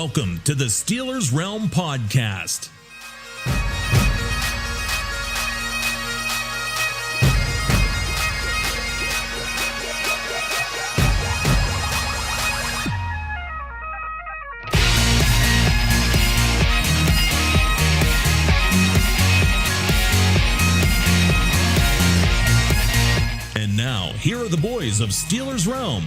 Welcome to the Steelers Realm Podcast. And now, here are the boys of Steelers Realm.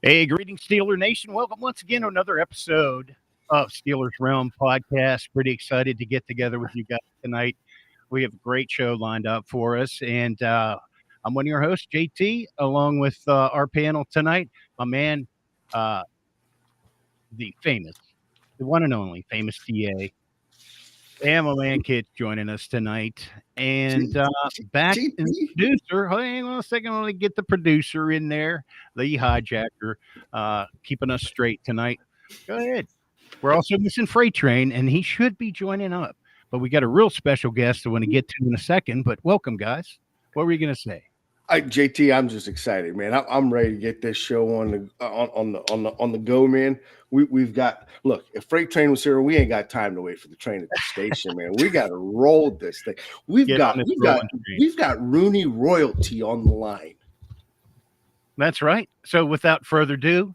Hey, greetings, Steeler Nation. Welcome once again to another episode of Steelers Realm Podcast. Pretty excited to get together with you guys tonight. We have a great show lined up for us, and I'm one of your hosts, JT, along with our panel tonight. My man, the one and only famous TA, and my man Kit's joining us tonight. And back in the producer, hang on a second, let me get the producer in there, the hijacker, keeping us straight tonight. Go ahead. We're also missing Freight Train, and he should be joining up. But we got a real special guest I want to get to in a second. But welcome, guys. What were you going to say? JT, I'm just excited, man. I'm ready to get this show on the go, man. We've got, look, if Freight Train was here, we ain't got time to wait for the train at the station, man. We got to roll this thing. We've got Rooney royalty on the line. That's right. So without further ado,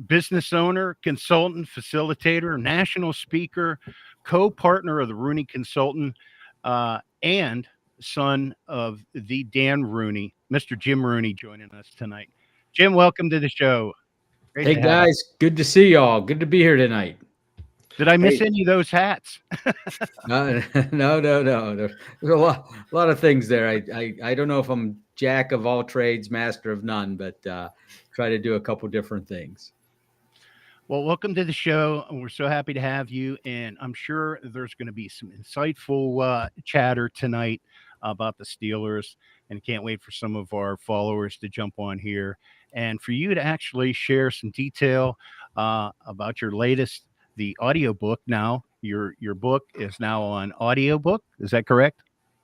business owner, consultant, facilitator, national speaker, co-partner of the Rooney Consultant, and son of the Dan Rooney, Mr. Jim Rooney, joining us tonight. Jim, welcome to the show. Hey guys, good to see y'all. Good to be here tonight. Did I miss any of those hats? No. There's a lot of things there. I don't know if I'm jack of all trades, master of none, but try to do a couple different things. Well, welcome to the show. We're so happy to have you, and I'm sure there's going to be some insightful chatter tonight about the Steelers, and can't wait for some of our followers to jump on here and for you to actually share some detail about your latest, the audiobook. Now, your book is now on audiobook. Is that correct?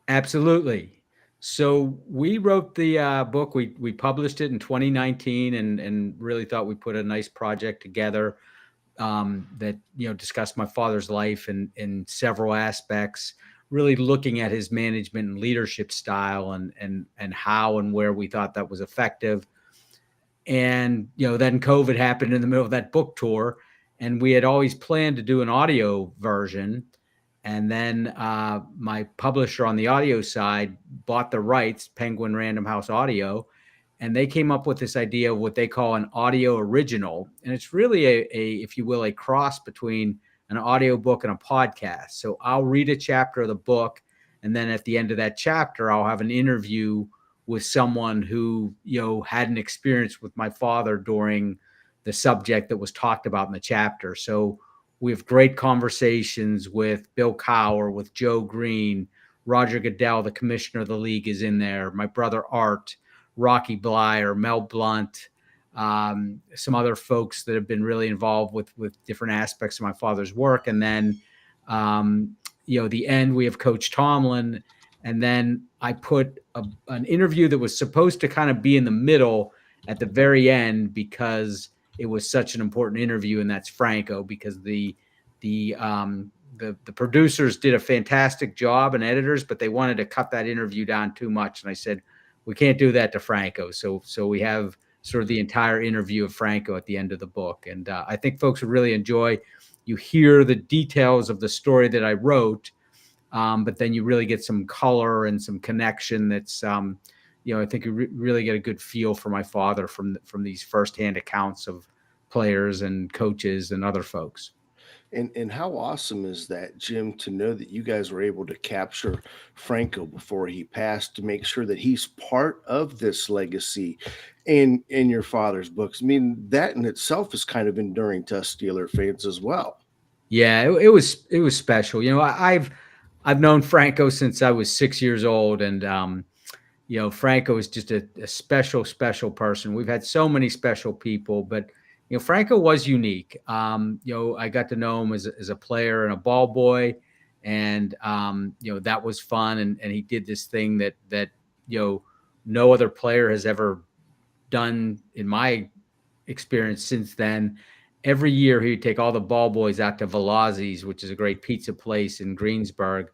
Absolutely. So we wrote the book. We published it in 2019 and really thought we put a nice project together that, discussed my father's life in several aspects, really looking at his management and leadership style and how and where we thought that was effective. And, then COVID happened in the middle of that book tour, and we had always planned to do an audio version. And then my publisher on the audio side bought the rights, Penguin Random House Audio, and they came up with this idea of what they call an audio original. And it's really if you will, a cross between an audiobook and a podcast. So I'll read a chapter of the book, and then at the end of that chapter, I'll have an interview with someone who, had an experience with my father during the subject that was talked about in the chapter. So we have great conversations with Bill Cowher, with Joe Green, Roger Goodell, the commissioner of the league, is in there. My brother Art, Rocky Blyer, Mel Blunt, some other folks that have been really involved with different aspects of my father's work. And then, the end, we have Coach Tomlin. And then I put an interview that was supposed to kind of be in the middle at the very end because it was such an important interview, and that's Franco, because the producers did a fantastic job and editors, but they wanted to cut that interview down too much. And I said, we can't do that to Franco. So we have sort of the entire interview of Franco at the end of the book. And I think folks would really enjoy. You hear the details of the story that I wrote, but then you really get some color and some connection that's, I think you really get a good feel for my father from these firsthand accounts of players and coaches and other folks. And how awesome is that, Jim, to know that you guys were able to capture Franco before he passed to make sure that he's part of this legacy in your father's books. I mean, that in itself is kind of enduring to us Steeler fans as well. Yeah, it was special. I've known Franco since I was 6 years old, and Franco is just a special person. We've had so many special people, but Franco was unique. I got to know him as a player and a ball boy, And that was fun. And he did this thing that no other player has ever done in my experience since then. Every year he would take all the ball boys out to Velazzi's, which is a great pizza place in Greensburg.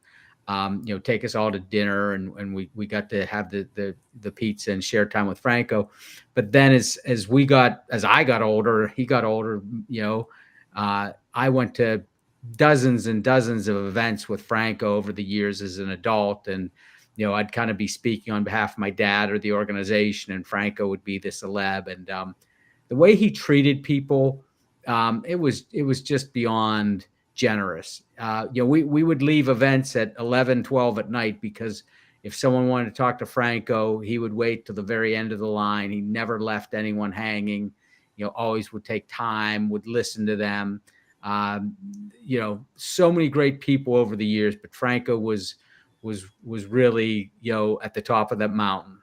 Take us all to dinner, and we got to have the pizza and share time with Franco. But then as I got older, he got older. I went to dozens and dozens of events with Franco over the years as an adult, and I'd kind of be speaking on behalf of my dad or the organization, and Franco would be the celeb. And the way he treated people, it was just beyond generous. We would leave events at 11, 12 at night, because if someone wanted to talk to Franco, he would wait till the very end of the line. He never left anyone hanging, always would take time, would listen to them. So many great people over the years, but Franco was really, at the top of that mountain.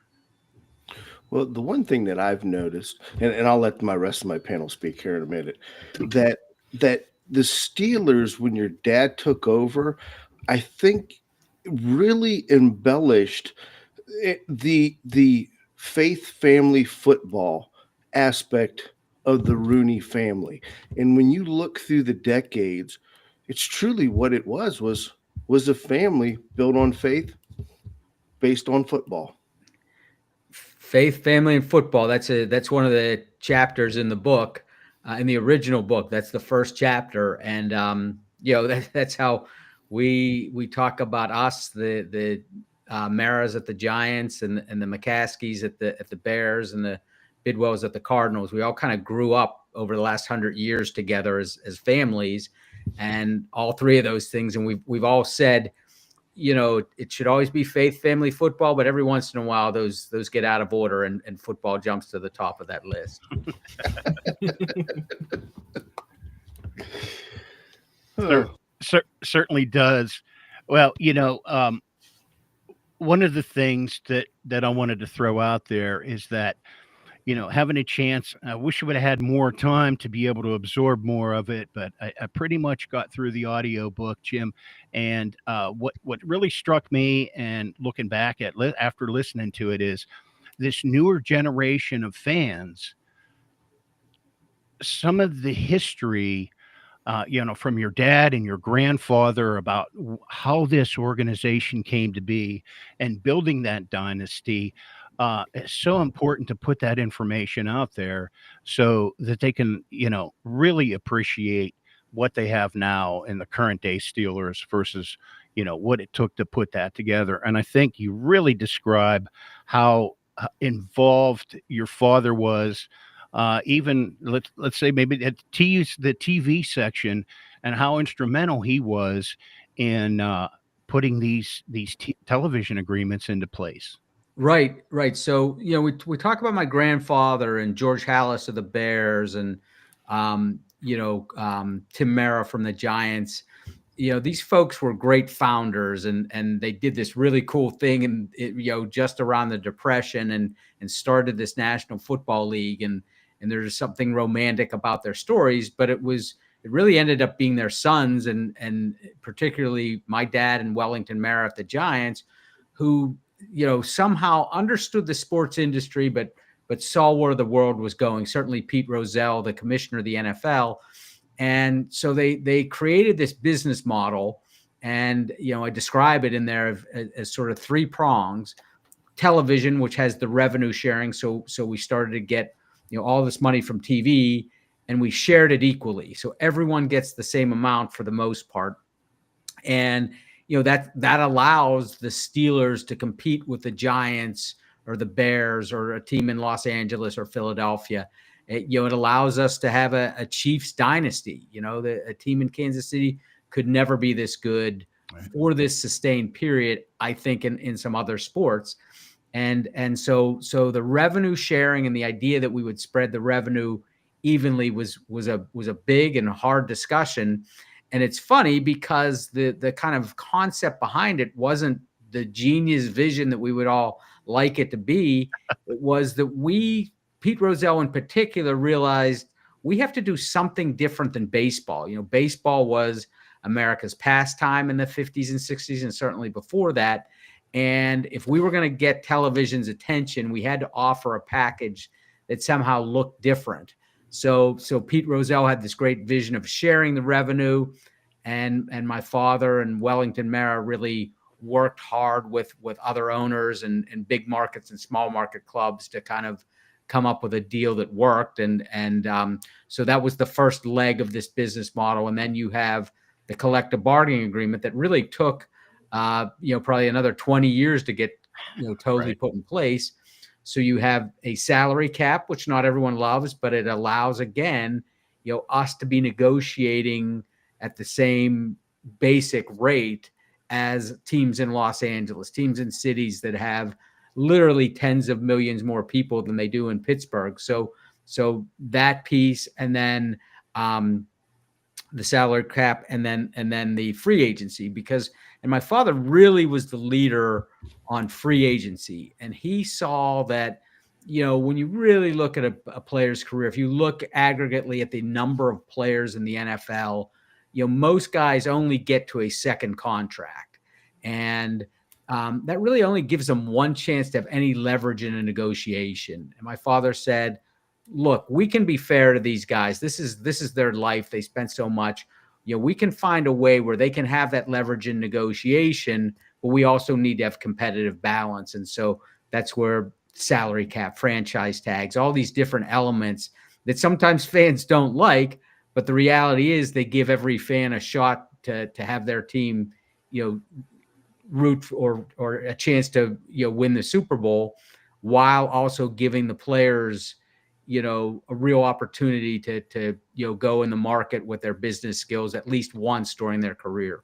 Well, the one thing that I've noticed, and I'll let my rest of my panel speak here in a minute, that the Steelers, when your dad took over, I think really embellished the faith family football aspect of the Rooney family. And when you look through the decades, it's truly what it was a family built on faith, based on football. Faith, family, and football. That's one of the chapters in the book, in the original book. That's the first chapter, and that's how we talk about us, the Maras at the Giants, and the McCaskies at the Bears, and the Bidwells at the Cardinals. We all kind of grew up over the last 100 years together as families, and all three of those things. And we've all said, it should always be faith, family, football, but every once in a while those get out of order, and football jumps to the top of that list. Certainly does. Well, one of the things that I wanted to throw out there is that, having a chance, I wish I would have had more time to be able to absorb more of it, but I pretty much got through the audiobook, Jim. And what really struck me, and looking back at after listening to it, is this newer generation of fans, some of the history, from your dad and your grandfather about how this organization came to be and building that dynasty. It's so important to put that information out there so that they can, really appreciate what they have now in the current day Steelers versus, what it took to put that together. And I think you really describe how involved your father was, even let's say maybe the TV section, and how instrumental he was in putting these television agreements into place. Right. So, we talk about my grandfather and George Hallis of the Bears, and, Tim Mara from the Giants. These folks were great founders, and they did this really cool thing, and just around the Depression, and started this National Football League. And there's something romantic about their stories, but it really ended up being their sons, and particularly my dad and Wellington Mara at the Giants, who somehow understood the sports industry, but saw where the world was going. Certainly Pete Rozelle, the commissioner of the NFL. And so they created this business model, and, I describe it in there as sort of three prongs: television, which has the revenue sharing. So we started to get, all this money from TV, and we shared it equally. So everyone gets the same amount for the most part. And that allows the Steelers to compete with the Giants or the Bears or a team in Los Angeles or Philadelphia. It allows us to have a Chiefs dynasty. A team in Kansas City could never be this good for this sustained period, I think, in some other sports. And so the revenue sharing and the idea that we would spread the revenue evenly was a big and hard discussion. And it's funny because the kind of concept behind it wasn't the genius vision that we would all like it to be. It was that Pete Rozelle in particular, realized we have to do something different than baseball. Baseball was America's pastime in the 50s and 60s, and certainly before that. And if we were going to get television's attention, we had to offer a package that somehow looked different. So Pete Rozelle had this great vision of sharing the revenue, and my father and Wellington Mara really worked hard with other owners and big markets and small market clubs to kind of come up with a deal that worked. And so that was the first leg of this business model. And then you have the collective bargaining agreement that really took, probably another 20 years to get, totally put in place. So you have a salary cap, which not everyone loves, but it allows, again, us to be negotiating at the same basic rate as teams in Los Angeles, teams in cities that have literally tens of millions more people than they do in Pittsburgh. So that piece, and then the salary cap, and then the free agency, and my father really was the leader on free agency. And he saw that, when you really look at a player's career, if you look aggregately at the number of players in the NFL, most guys only get to a second contract. And that really only gives them one chance to have any leverage in a negotiation. And my father said, look, we can be fair to these guys. This is their life. They spent so much. We can find a way where they can have that leverage in negotiation, but we also need to have competitive balance. And so that's where salary cap, franchise tags, all these different elements that sometimes fans don't like, but the reality is they give every fan a shot to have their team, root or a chance to, win the Super Bowl, while also giving the players, a real opportunity to go in the market with their business skills at least once during their career.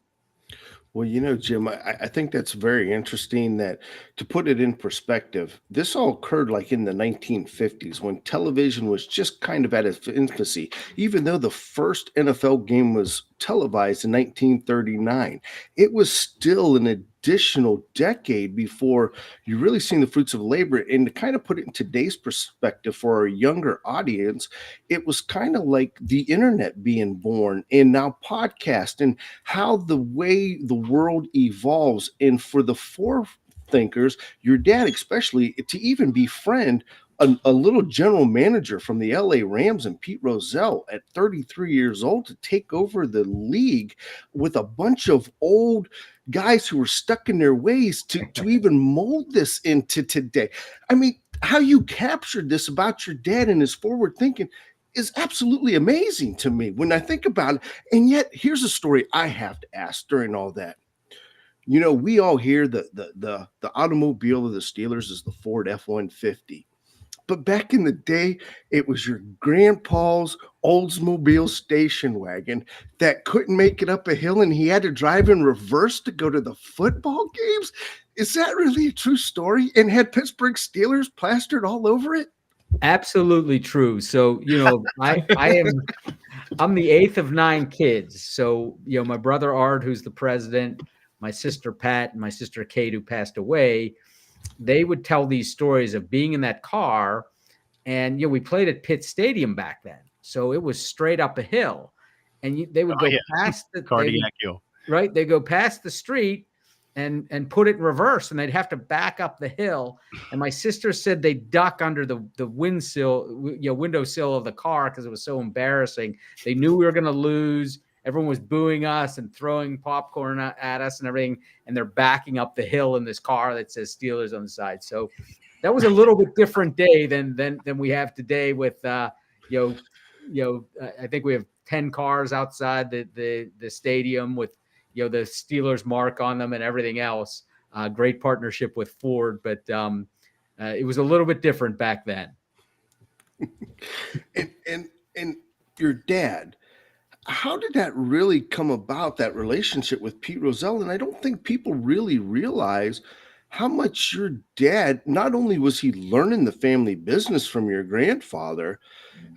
Well, Jim, I think that's very interesting, that to put it in perspective, this all occurred like in the 1950s when television was just kind of at its infancy, even though the first NFL game was televised in 1939. It was still an additional decade before you really seen the fruits of labor. And to kind of put it in today's perspective for our younger audience, it was kind of like the internet being born, and now podcast, and how the way the world evolves. And for the forethinkers, your dad especially, to even befriend a little general manager from the LA Rams and Pete Rozelle at 33 years old to take over the league with a bunch of old guys who were stuck in their ways to even mold this into today. I mean, how you captured this about your dad and his forward thinking is absolutely amazing to me when I think about it. And yet here's a story I have to ask during all that. We all hear the automobile of the Steelers is the Ford F-150. But back in the day, it was your grandpa's Oldsmobile station wagon that couldn't make it up a hill, and he had to drive in reverse to go to the football games. Is that really a true story? And had Pittsburgh Steelers plastered all over it? Absolutely true. So, I'm the eighth of 9 kids. So, my brother Art, who's the president, my sister Pat, and my sister Kate, who passed away, they would tell these stories of being in that car. And, we played at Pitt Stadium back then. So it was straight up a hill, and they would go past the cardiac hill, right? They go past the street and put it in reverse, and they'd have to back up the hill. And my sister said they duck under the windowsill of the car because it was so embarrassing. They knew we were going to lose. Everyone was booing us and throwing popcorn at us and everything. And they're backing up the hill in this car that says Steelers on the side. So that was a little bit different day than we have today with, I think we have 10 cars outside the stadium with, the Steelers mark on them and everything else. Great partnership with Ford, but it was a little bit different back then. And your dad, how did that really come about, that relationship with Pete Rozelle? And I don't think people really realize how much your dad, not only was he learning the family business from your grandfather,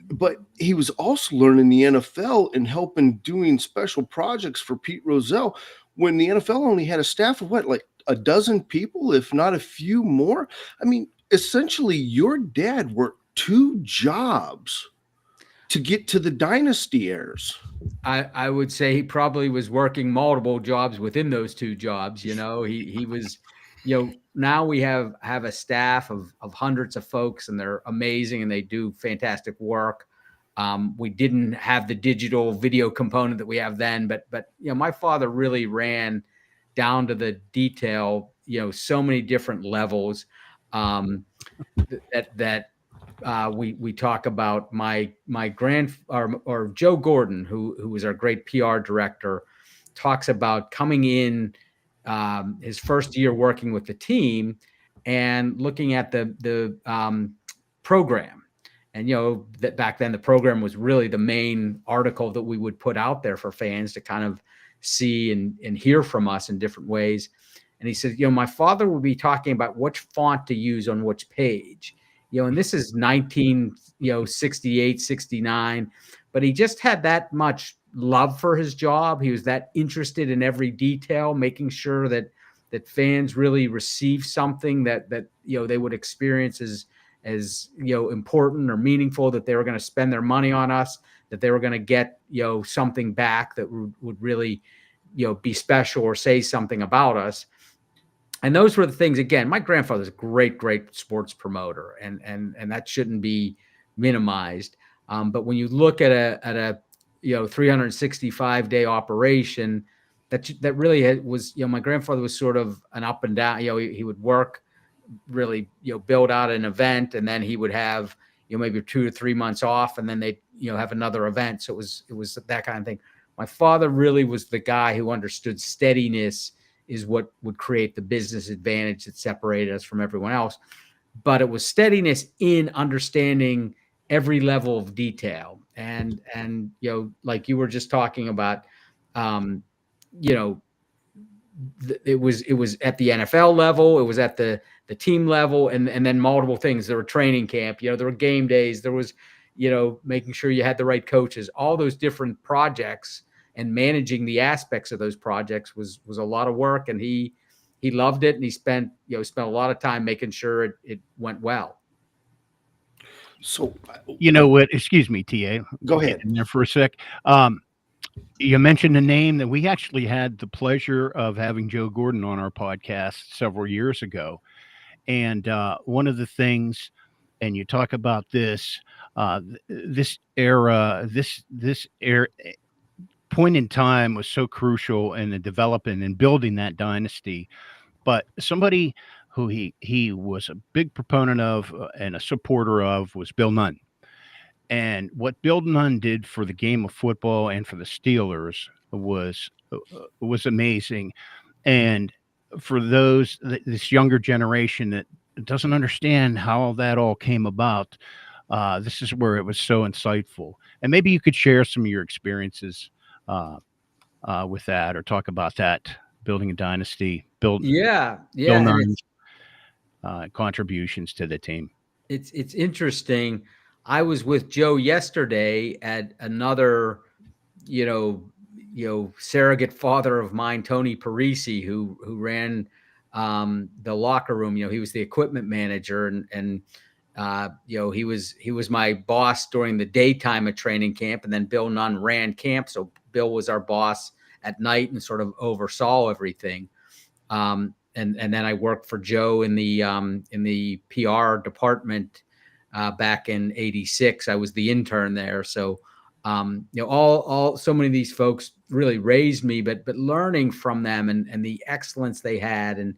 but he was also learning the NFL and helping doing special projects for Pete Rozelle when the NFL only had a staff of like a dozen people, if not a few more. I mean, essentially your dad worked 2 jobs to get to the dynasty heirs? I would say he probably was working multiple jobs within those 2 jobs. He was, now we have a staff of hundreds of folks, and they're amazing and they do fantastic work. We didn't have the digital video component that we have then, but my father really ran down to the detail, so many different levels, that we talk about. My or Joe Gordon, who was our great PR director, talks about coming in his first year working with the team and looking at the program. And, that back then the program was really the main article that we would put out there for fans to kind of see and hear from us in different ways. And he said, my father would be talking about which font to use on which page, and this is 1968, 69, but he just had that much love for his job. He was that interested in every detail, making sure that fans really receive something that they would experience as important or meaningful, that they were going to spend their money on us, that they were going to get something back that would really be special or say something about us. And those were the things. Again, my grandfather's a great sports promoter, and that shouldn't be minimized. But when you look at a 365-day operation, that really was, my grandfather was sort of an up and down. He would work, really, build out an event, and then he would have, maybe 2 to 3 months off, and then they'd, have another event. So it was that kind of thing. My father really was the guy who understood steadiness is what would create the business advantage that separated us from everyone else. But it was steadiness in understanding every level of detail. And like you were just talking about, it was at the NFL level, it was at the team level, and then multiple things. There were training camp, there were game days, there was, making sure you had the right coaches, all those different projects, and managing the aspects of those projects was a lot of work. And he loved it. And he spent a lot of time making sure it went well. So, what, excuse me, TA. Go ahead. In there for a sec. You mentioned a name that we actually had the pleasure of having Joe Gordon on our podcast several years ago. And one of the things, and you talk about this era, point in time was so crucial in the developing and building that dynasty. But somebody who he was a big proponent of and a supporter of was Bill Nunn. And what Bill Nunn did for the game of football and for the Steelers was amazing. And for this younger generation that doesn't understand how that all came about, this is where it was so insightful. And maybe you could share some of your experiences with that, or talk about that, building a dynasty, Bill Nunn's contributions to the team. It's interesting. I was with Joe yesterday at another, surrogate father of mine, Tony Parisi, who ran the locker room. He was the equipment manager, and he was my boss during the daytime of training camp, and then Bill Nunn ran camp. So Bill was our boss at night and sort of oversaw everything. And then I worked for Joe in the PR department back in '86. I was the intern there. So, so many of these folks really raised me, but learning from them and the excellence they had. And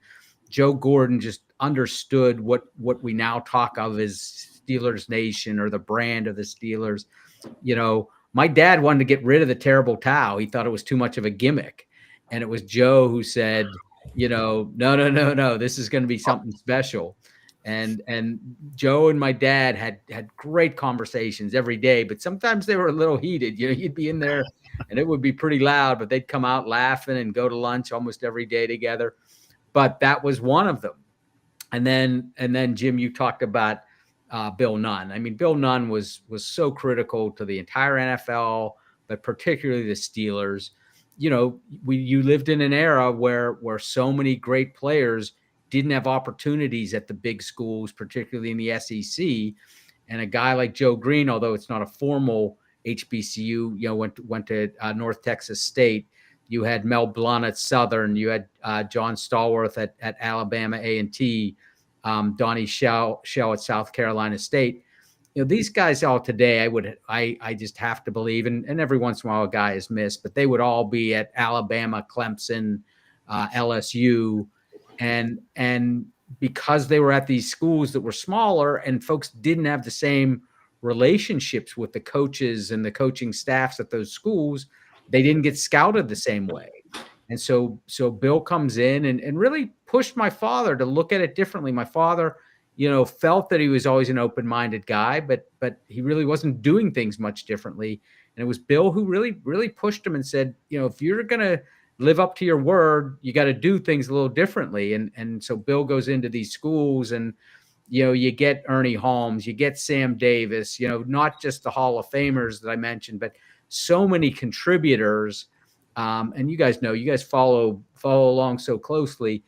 Joe Gordon just understood what we now talk of as Steelers Nation, or the brand of the Steelers. My dad wanted to get rid of the terrible towel. He thought it was too much of a gimmick. And it was Joe who said, no, this is going to be something special. And Joe and my dad had great conversations every day, but sometimes they were a little heated. You'd be in there and it would be pretty loud, but they'd come out laughing and go to lunch almost every day together. But that was one of them. And then Jim, you talked about Bill Nunn. I mean, Bill Nunn was so critical to the entire NFL, but particularly the Steelers. You lived in an era where so many great players didn't have opportunities at the big schools, particularly in the SEC. And a guy like Joe Green, although it's not a formal HBCU, went to North Texas State. You had Mel Blunt at Southern. You had John Stallworth at Alabama A&T, Donnie Shell at South Carolina State. These guys all today, I just have to believe, and every once in a while a guy is missed, but they would all be at Alabama, Clemson, LSU, and because they were at these schools that were smaller and folks didn't have the same relationships with the coaches and the coaching staffs at those schools, they didn't get scouted the same way. And so Bill comes in and really pushed my father to look at it differently. My father, felt that he was always an open-minded guy, but he really wasn't doing things much differently. And it was Bill who really, really pushed him and said, if you're going to live up to your word, you got to do things a little differently. And so Bill goes into these schools and, you get Ernie Holmes, you get Sam Davis, not just the Hall of Famers that I mentioned, but so many contributors. And you guys follow along so closely.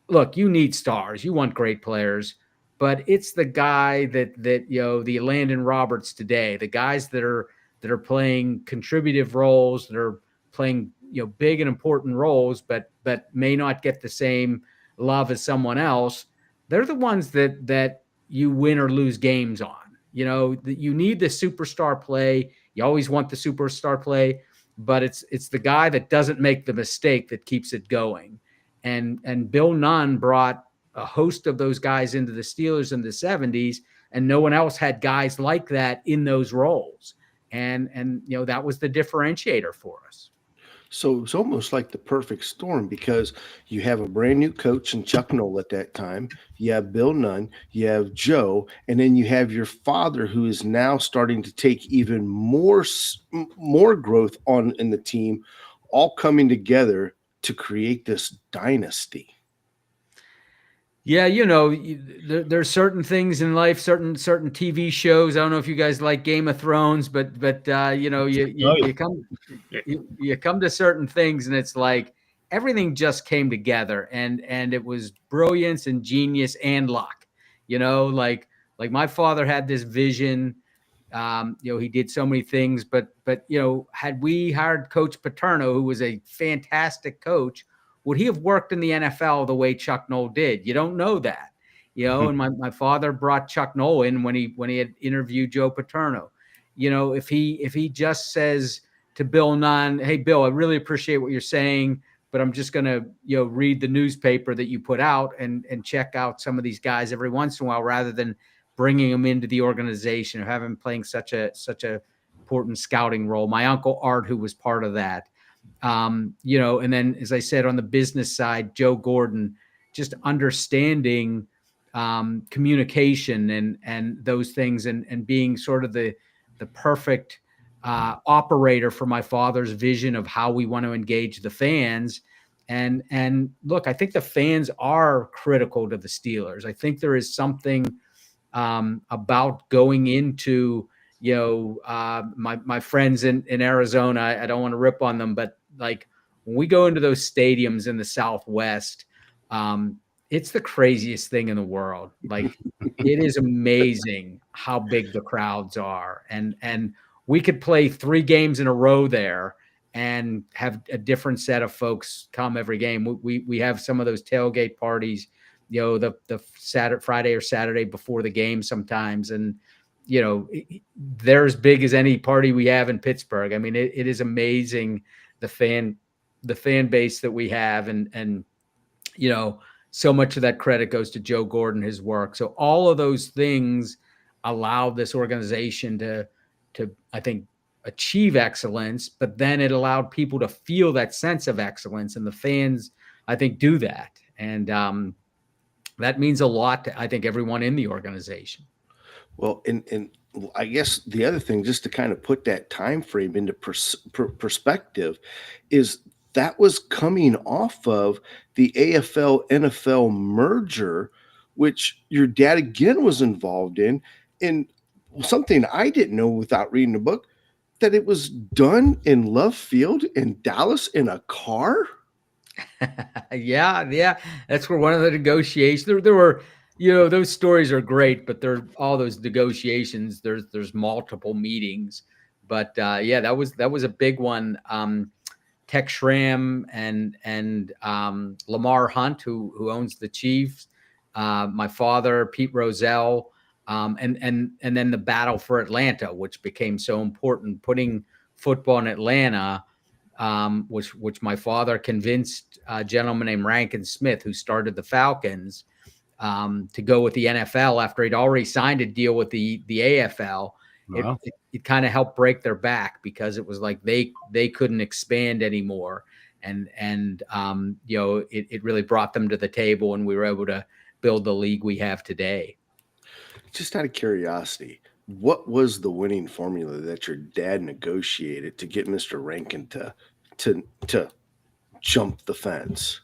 Look, you need stars. You want great players, but it's the guy that the Landon Roberts today, the guys that are playing contributive roles, that are playing big and important roles, but may not get the same love as someone else. They're the ones that you win or lose games on. You need the superstar play. You always want the superstar play, but it's the guy that doesn't make the mistake that keeps it going. And Bill Nunn brought a host of those guys into the Steelers in the 70s, and no one else had guys like that in those roles. And that was the differentiator for us. So it's almost like the perfect storm, because you have a brand new coach in Chuck Noll at that time. You have Bill Nunn, you have Joe, and then you have your father, who is now starting to take even more growth in the team, all coming together to create this dynasty. Yeah, there's certain things in life, certain TV shows. I don't know if you guys like Game of Thrones, but you come to certain things and it's like everything just came together, and it was brilliance and genius and luck. Like my father had this vision. He did so many things, but had we hired Coach Paterno, who was a fantastic coach, would he have worked in the NFL the way Chuck Noll did? You don't know that, and my father brought Chuck Noll in when he had interviewed Joe Paterno. If he just says to Bill Nunn, "Hey, Bill, I really appreciate what you're saying, but I'm just going to, read the newspaper that you put out and check out some of these guys every once in a while, rather than bringing them into the organization or having them playing such a important scouting role." My uncle Art, who was part of that. And then, as I said, on the business side, Joe Gordon, just understanding communication and those things, and being sort of the perfect operator for my father's vision of how we want to engage the fans. And look, I think the fans are critical to the Steelers. I think there is something about going into my friends in Arizona. I don't want to rip on them, but like when we go into those stadiums in the Southwest, it's the craziest thing in the world. Like it is amazing how big the crowds are, and we could play 3 games in a row there and have a different set of folks come every game. We have some of those tailgate parties, the Friday or Saturday before the game sometimes, and they're as big as any party we have in Pittsburgh. I mean, it is amazing the fan base that we have, and so much of that credit goes to Joe Gordon, his work. So all of those things allow this organization to I think achieve excellence, but then it allowed people to feel that sense of excellence, and the fans, I think, do that, and that means a lot to, I think, everyone in the organization. Well, and I guess the other thing, just to kind of put that time frame into perspective, is that was coming off of the AFL NFL merger, which your dad again was involved in. And something I didn't know without reading the book, that it was done in Love Field in Dallas in a car. Yeah. That's where one of the negotiations, there were, those stories are great, but all those negotiations, there's multiple meetings, But yeah, that was a big one. Tech Schramm and Lamar Hunt, who owns the Chiefs, my father, Pete Rozelle, and then the battle for Atlanta, which became so important, putting football in Atlanta, which my father convinced a gentleman named Rankin Smith, who started the Falcons, to go with the NFL after he'd already signed a deal with the AFL. Wow. It kind of helped break their back, because it was like they couldn't expand anymore. And it really brought them to the table, and we were able to build the league we have today. Just out of curiosity, what was the winning formula that your dad negotiated to get Mr. Rankin to jump the fence?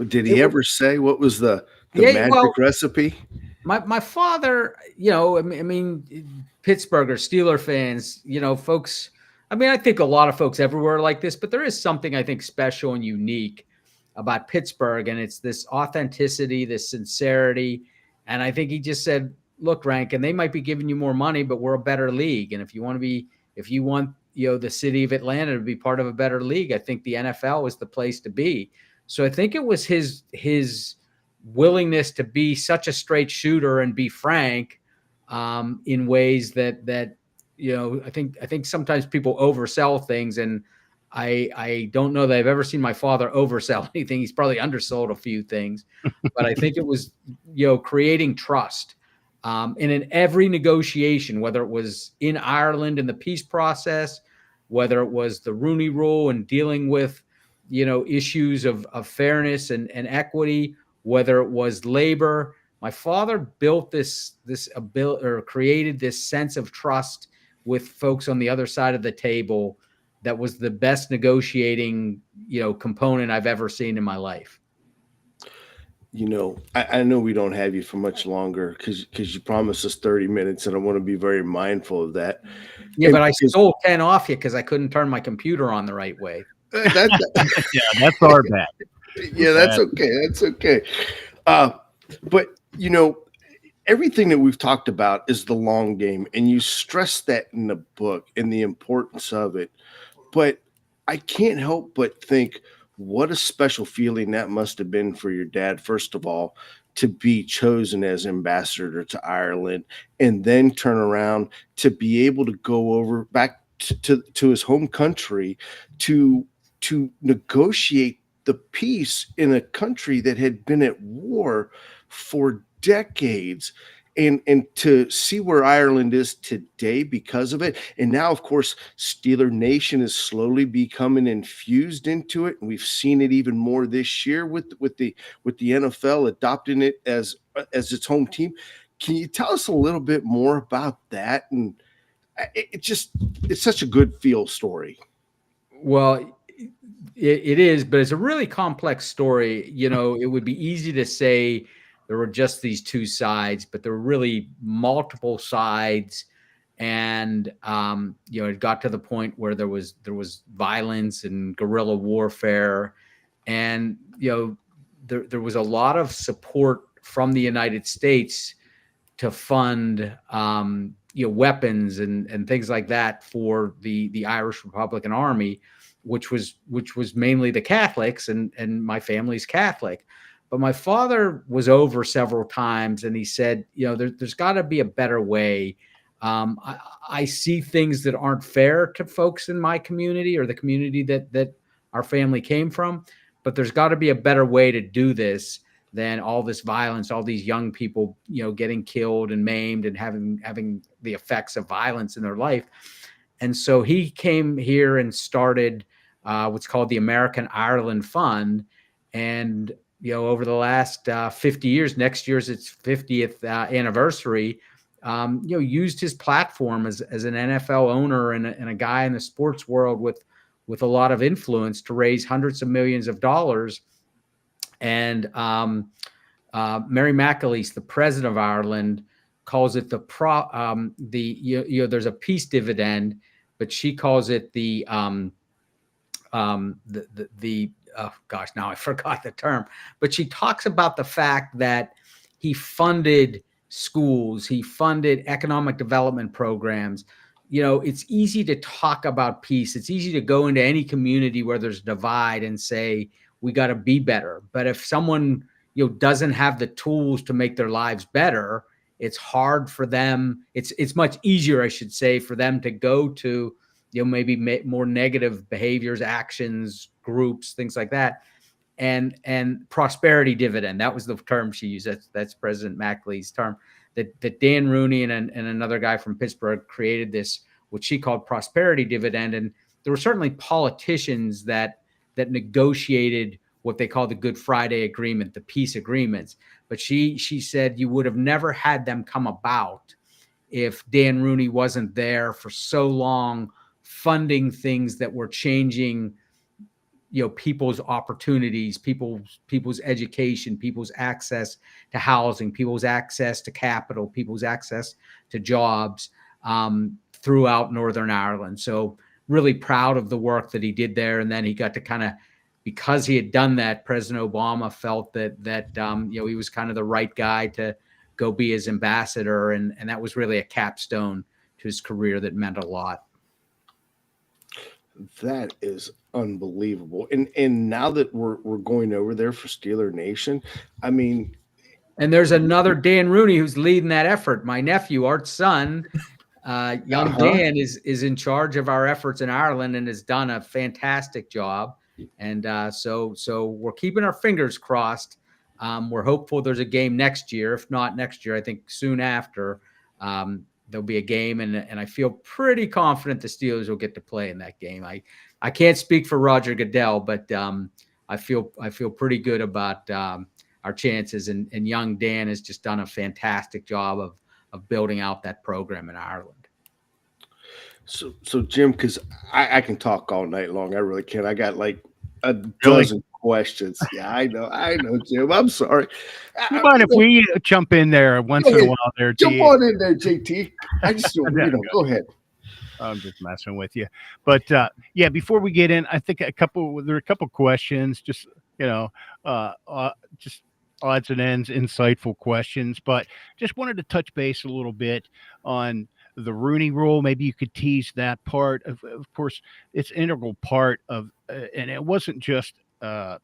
Did he ever say what was the magic recipe? My father, I mean, Pittsburgh or Steeler fans, folks. I mean, I think a lot of folks everywhere are like this, but there is something I think special and unique about Pittsburgh, and it's this authenticity, this sincerity. And I think he just said, "Look, Rankin, they might be giving you more money, but we're a better league. And if you want the city of Atlanta to be part of a better league, I think the NFL is the place to be." So I think it was his willingness to be such a straight shooter and be frank, in ways that I think sometimes people oversell things, and I don't know that I've ever seen my father oversell anything. He's probably undersold a few things, but I think it was creating trust. In every negotiation, whether it was in Ireland in the peace process, whether it was the Rooney Rule and dealing with issues of fairness and equity, whether it was labor, my father built this ability, or created this sense of trust with folks on the other side of the table. That was the best negotiating component I've ever seen in my life. I know we don't have you for much longer because you promised us 30 minutes, and I want to be very mindful of that. Yeah, but I stole 10 off you because I couldn't turn my computer on the right way. Yeah, that's our bad. Yeah, that's okay. That's okay. But everything that we've talked about is the long game, and you stress that in the book and the importance of it. But I can't help but think, what a special feeling that must have been for your dad, first of all, to be chosen as ambassador to Ireland, and then turn around to be able to go over back to his home country to negotiate the peace in a country that had been at war for decades. And to see where Ireland is today because of it. And now, of course, Steeler Nation is slowly becoming infused into it. And we've seen it even more this year with the NFL adopting it as its home team. Can you tell us a little bit more about that? And it's such a good feel story. Well, it is, but it's a really complex story. It would be easy to say there were just these two sides, but there were really multiple sides. And, it got to the point where there was violence and guerrilla warfare. And, there was a lot of support from the United States to fund, weapons and things like that for the Irish Republican Army, which was mainly the Catholics, and my family's Catholic. But my father was over several times, and he said, there's got to be a better way. I see things that aren't fair to folks in my community, or the community that our family came from, but there's got to be a better way to do this than all this violence, all these young people, getting killed and maimed and having the effects of violence in their life. And so he came here and started what's called the American Ireland Fund. And, over the last 50 years, next year's its 50th anniversary, used his platform as an NFL owner and a guy in the sports world with a lot of influence to raise hundreds of millions of dollars. And Mary McAleese, the president of Ireland, calls it there's a peace dividend, but she calls it oh gosh, now I forgot the term, but she talks about the fact that he funded schools, he funded economic development programs, it's easy to talk about peace. It's easy to go into any community where there's divide and say, we got to be better. But if someone, doesn't have the tools to make their lives better, it's hard for them. It's much easier, I should say, for them to go to, maybe more negative behaviors, actions, groups, things like that. And prosperity dividend. That was the term she used. That's President Mackley's term. That Dan Rooney and another guy from Pittsburgh created this, what she called prosperity dividend. And there were certainly politicians that negotiated what they call the Good Friday Agreement, the peace agreements. But she said you would have never had them come about if Dan Rooney wasn't there for so long, funding things that were changing, people's opportunities, people's education, people's access to housing, people's access to capital, people's access to jobs throughout Northern Ireland. So really proud of the work that he did there. And then he got to because he had done that, President Obama felt that he was kind of the right guy to go be his ambassador. And that was really a capstone to his career that meant a lot. That is unbelievable. And now that we're going over there for Steeler Nation, I mean, and there's another Dan Rooney who's leading that effort. My nephew, Art's son, young Dan, is in charge of our efforts in Ireland and has done a fantastic job. And so we're keeping our fingers crossed. We're hopeful there's a game next year. If not next year, I think soon after. There'll be a game, and I feel pretty confident the Steelers will get to play in that game. I can't speak for Roger Goodell, but I feel pretty good about our chances. And young Dan has just done a fantastic job of building out that program in Ireland. So Jim, because I can talk all night long. I really can. I got like a dozen questions. Yeah, I know, Jim. I'm sorry. You mind if we jump in there once in a while there, Jump on in there, JT. I just go ahead. I'm just messing with you. But before we get in, I think there are a couple questions, just just odds and ends, insightful questions, but just wanted to touch base a little bit on the Rooney Rule. Maybe you could tease that part. Of course, it's an integral part of, and it wasn't just a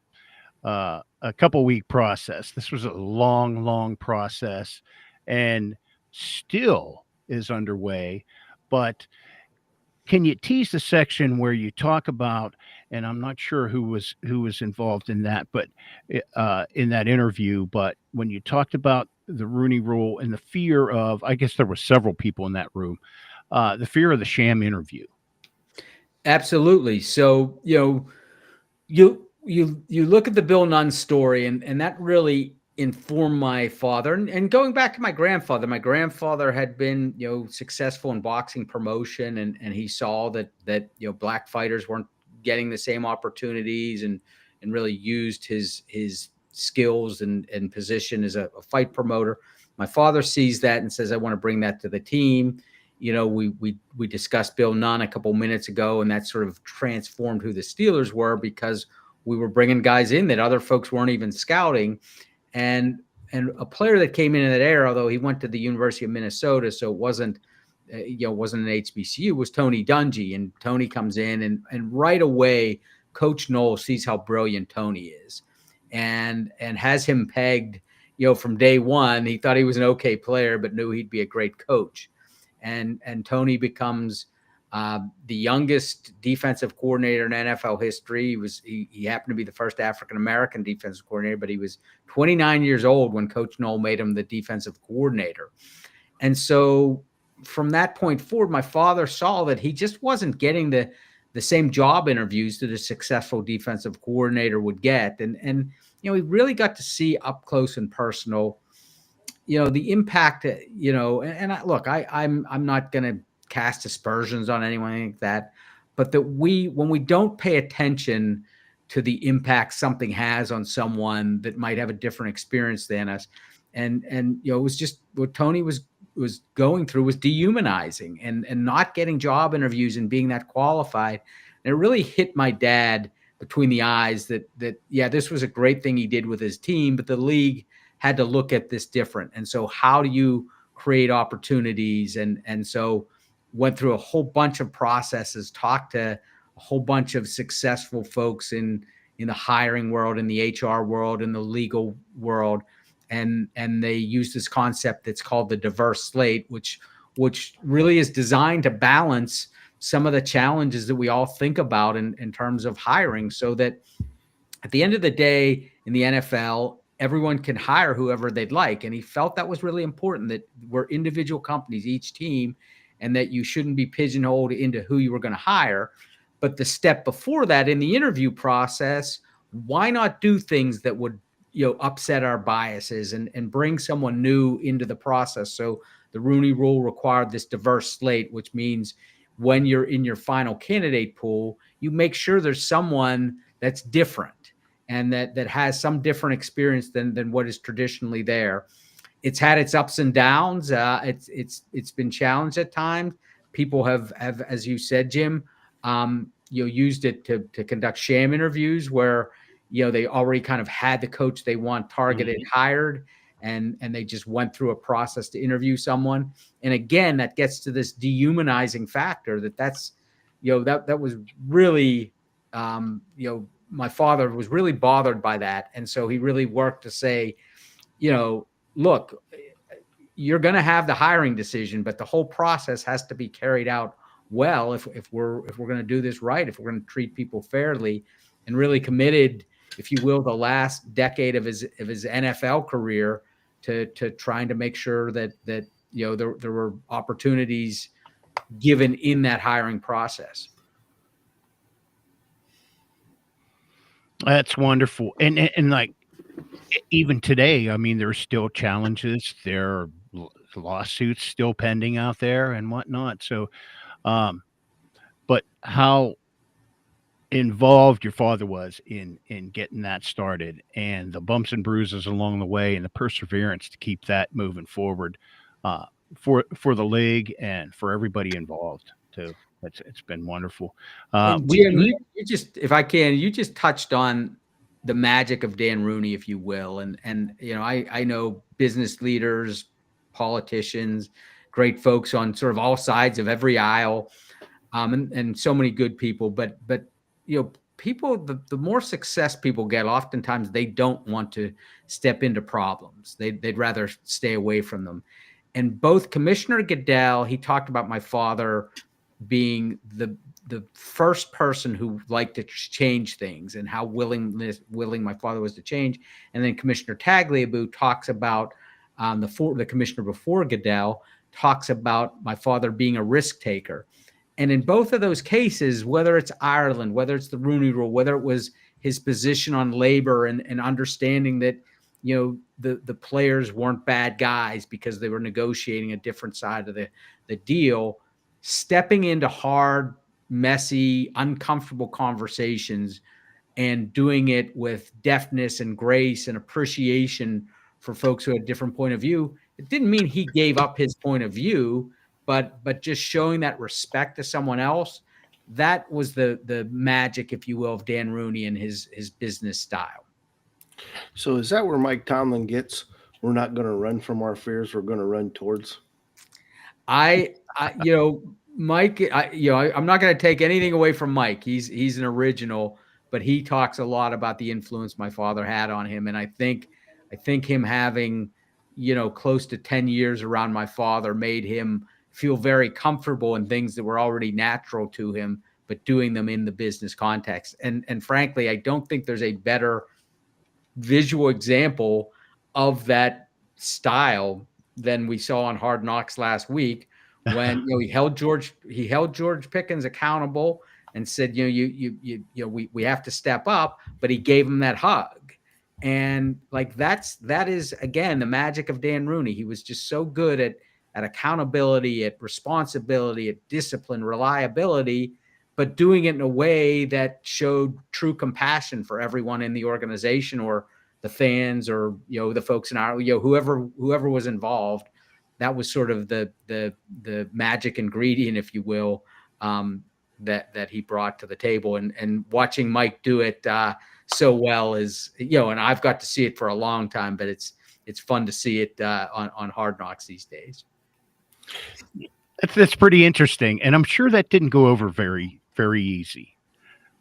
couple week process. This was a long process, and still is underway. But can you tease the section where you talk about, and I'm not sure who was involved in that, but in that interview, but when you talked about the Rooney Rule and the fear of, I guess there were several people in that room, the fear of the sham interview. Absolutely. So, you look at the Bill Nunn story, and that really informed my father. And going back to my grandfather had been, successful in boxing promotion, and he saw that black fighters weren't getting the same opportunities, and really used his skills and position as a fight promoter. My father sees that and says, I want to bring that to the team. We discussed Bill Nunn a couple minutes ago, and that sort of transformed who the Steelers were, because we were bringing guys in that other folks weren't even scouting. And a player that came in that era, although he went to the University of Minnesota, so it wasn't an HBCU, was Tony Dungy. And Tony comes in, and right away, Coach Knoll sees how brilliant Tony is, and has him pegged, from day one. He thought he was an okay player, but knew he'd be a great coach. And Tony becomes the youngest defensive coordinator in NFL history. He happened to be the first African-American defensive coordinator, but he was 29 years old when Coach Knoll made him the defensive coordinator. And so from that point forward, my father saw that he just wasn't getting the same job interviews that a successful defensive coordinator would get. And he really got to see up close and personal, the impact, I'm not going to cast aspersions on anyone like that, but that when we don't pay attention to the impact something has on someone that might have a different experience than us, and it was just what Tony was going through was dehumanizing, and not getting job interviews and being that qualified. And it really hit my dad between the eyes that this was a great thing he did with his team, but the league had to look at this different. And so how do you create opportunities? And so went through a whole bunch of processes, talked to a whole bunch of successful folks in the hiring world, in the HR world, in the legal world. And they use this concept that's called the diverse slate, which really is designed to balance some of the challenges that we all think about in terms of hiring, so that at the end of the day in the NFL, everyone can hire whoever they'd like. And he felt that was really important, that we're individual companies, each team, and that you shouldn't be pigeonholed into who you were going to hire. But the step before that in the interview process, why not do things that would, upset our biases and bring someone new into the process? So the Rooney Rule required this diverse slate, which means when you're in your final candidate pool, you make sure there's someone that's different and that has some different experience than what is traditionally there. It's had its ups and downs. It's been challenged at times. People have, as you said, Jim, used it to conduct sham interviews where, they already kind of had the coach they want targeted, hired, and they just went through a process to interview someone. And again, that gets to this dehumanizing factor that was really, my father was really bothered by that. And so he really worked to say, look, you're going to have the hiring decision, but the whole process has to be carried out well if we're going to do this right, if we're going to treat people fairly. And really committed, if you will, the last decade of his NFL career to trying to make sure that there were opportunities given in that hiring process. That's wonderful. And like, even today, I mean, there's still challenges. There are lawsuits still pending out there and whatnot. So, but how involved your father was in getting that started, and the bumps and bruises along the way, and the perseverance to keep that moving forward, for the league and for everybody involved too. It's been wonderful. Jim, you just, if I can, you just touched on the magic of Dan Rooney, if you will. And I know business leaders, politicians, great folks on sort of all sides of every aisle, and so many good people. But people, the more success people get, oftentimes they don't want to step into problems. They'd rather stay away from them. And both Commissioner Goodell, he talked about my father being the first person who liked to change things and how willing my father was to change. And then Commissioner Tagliabue talks about the commissioner before Goodell talks about my father being a risk taker. And in both of those cases, whether it's Ireland, whether it's the Rooney Rule, whether it was his position on labor and understanding that, the players weren't bad guys because they were negotiating a different side of the deal, stepping into hard, messy, uncomfortable conversations and doing it with deftness and grace and appreciation for folks who had a different point of view. It didn't mean he gave up his point of view, but just showing that respect to someone else, that was the magic, if you will, of Dan Rooney and his business style. So is that where Mike Tomlin gets, we're not going to run from our fears, we're going to run towards? Mike, I'm not going to take anything away from Mike. He's an original, but he talks a lot about the influence my father had on him. And I think him having, close to 10 years around my father made him feel very comfortable in things that were already natural to him, but doing them in the business context. And frankly, I don't think there's a better visual example of that style than we saw on Hard Knocks last week, when he held George Pickens accountable and said, we have to step up, but he gave him that hug. And like that is again the magic of Dan Rooney. He was just so good at accountability, at responsibility, at discipline, reliability, but doing it in a way that showed true compassion for everyone in the organization, or the fans, or the folks in our whoever was involved. That was sort of the magic ingredient, if you will, that he brought to the table. And watching Mike do it so well is, and I've got to see it for a long time, but it's fun to see it on Hard Knocks these days. That's pretty interesting, and I'm sure that didn't go over very, very easy.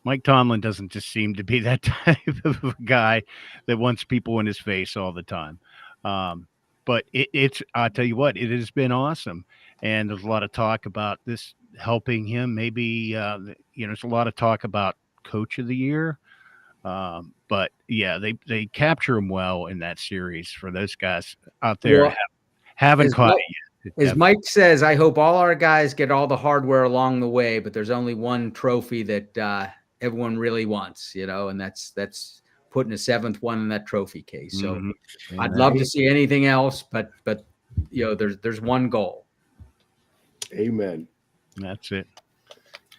Mike Tomlin doesn't just seem to be that type of a guy that wants people in his face all the time. But it's I'll tell you what, it has been awesome, and there's a lot of talk about this helping him. Maybe there's a lot of talk about Coach of the Year. But yeah, they capture him well in that series for those guys out there Well, haven't caught it yet. As Mike says, I hope all our guys get all the hardware along the way, but there's only one trophy that everyone really wants, and that's putting a seventh one in that trophy case. So I'd love to see anything else, but there's one goal. Amen. That's it.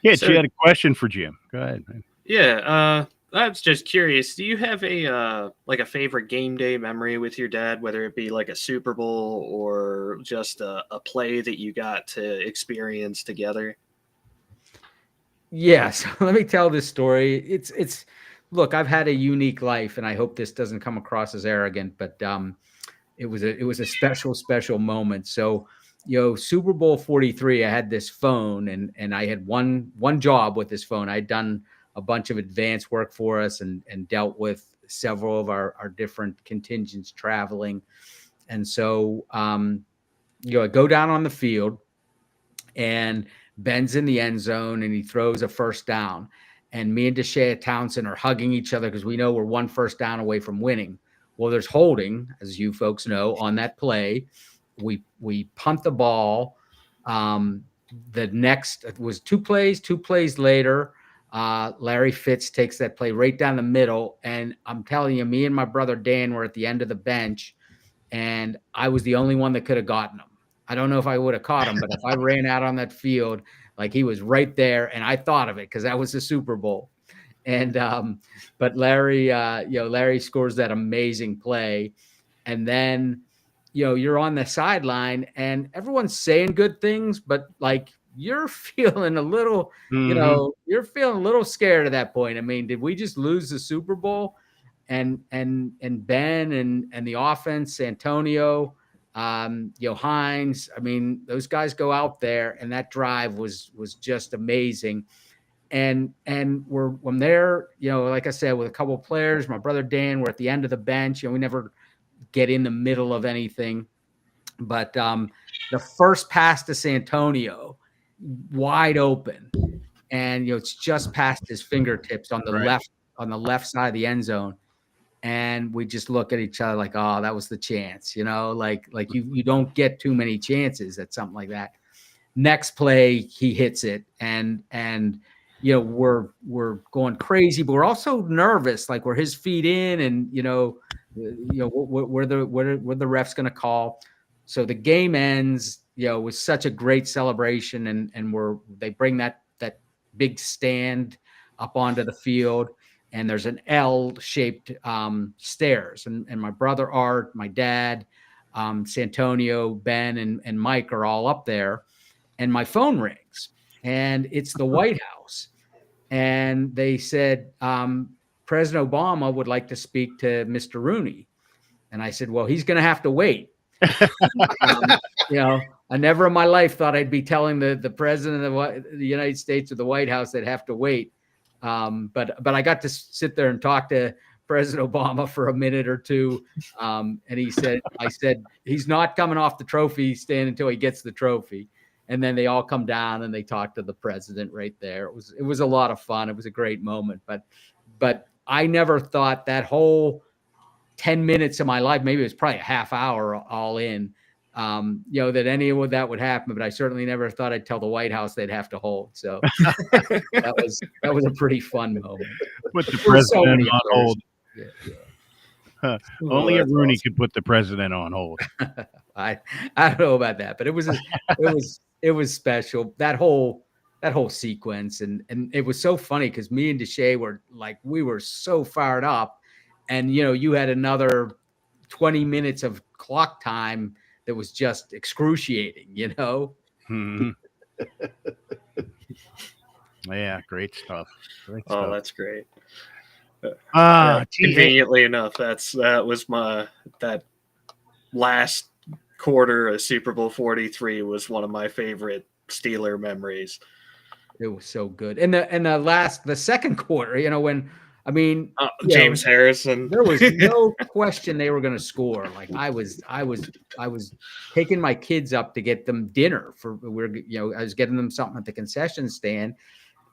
Yeah, so you had a question for Jim. Go ahead, man. Yeah, I was just curious. Do you have a favorite game day memory with your dad, whether it be like a Super Bowl or just a play that you got to experience together? Yes, let me tell this story. It's look, I've had a unique life, and I hope this doesn't come across as arrogant, but it was a special moment. So, Super Bowl 43, I had this phone, and I had one job with this phone. I'd done a bunch of advanced work for us and dealt with several of our different contingents traveling. And so, I go down on the field, and Ben's in the end zone, and he throws a first down. And me and Deshea Townsend are hugging each other because we know we're one first down away from winning. Well, there's holding, as you folks know, on that play. We punt the ball. The next was two plays later. Larry Fitz takes that play right down the middle. And I'm telling you, me and my brother Dan were at the end of the bench, and I was the only one that could have gotten him. I don't know if I would have caught him, but if I ran out on that field, like, he was right there, and I thought of it because that was the Super Bowl. And but Larry scores that amazing play, and then you're on the sideline, and everyone's saying good things, but like, you're feeling a little, you're feeling a little scared at that point. I mean, did we just lose the Super Bowl? And Ben and the offense, Antonio, Hines. I mean, those guys go out there, and that drive was just amazing. And I'm there, like I said, with a couple of players. My brother Dan, we're at the end of the bench. We never get in the middle of anything. But the first pass to Santonio, wide open, and it's just past his fingertips on the left side of the end zone. And we just look at each other like, oh, that was the chance, like you don't get too many chances at something like that. Next play, he hits it, and we're going crazy, but we're also nervous, like, we're his feet in, and where the ref's going to call. So the game ends, with such a great celebration, and they bring that big stand up onto the field. And there's an L-shaped stairs. And my brother Art, my dad, Santonio, Ben, and Mike are all up there. And my phone rings. And it's the White House. And they said, President Obama would like to speak to Mr. Rooney. And I said, well, he's going to have to wait. I never in my life thought I'd be telling the president of the United States or the White House they'd have to wait. But I got to sit there and talk to President Obama for a minute or two. And I said, he's not coming off the trophy stand until he gets the trophy. And then they all come down and they talk to the president right there. It was a lot of fun. It was a great moment, but I never thought that whole 10 minutes of my life, maybe it was probably a half hour all in, that any of that would happen, but I certainly never thought I'd tell the White House they'd have to hold. So that was a pretty fun moment. Put the president on hold. Only a Rooney awesome. Could put the president on hold. I don't know about that, but it was special. That whole sequence, and it was so funny because me and Deshea we were so fired up, and you had another 20 minutes of clock time that was just excruciating, Mm-hmm. Yeah, great stuff. That's great. Conveniently enough, that was that last quarter of Super Bowl 43 was one of my favorite Steeler memories. It was so good. And the second quarter, when James Harrison, there was no question they were going to score. Like I was taking my kids up to get them dinner I was getting them something at the concession stand.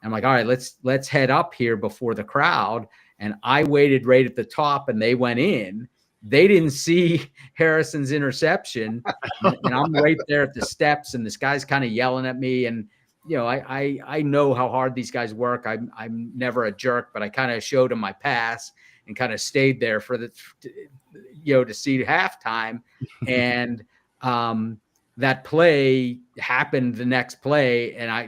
I'm like, all right, let's head up here before the crowd. And I waited right at the top and they went in. They didn't see Harrison's interception. And I'm right there at the steps and this guy's kind of yelling at me. And, I know how hard these guys work. I'm never a jerk, but I kind of showed him my pass and kind of stayed there for to see halftime. And that play happened the next play. And I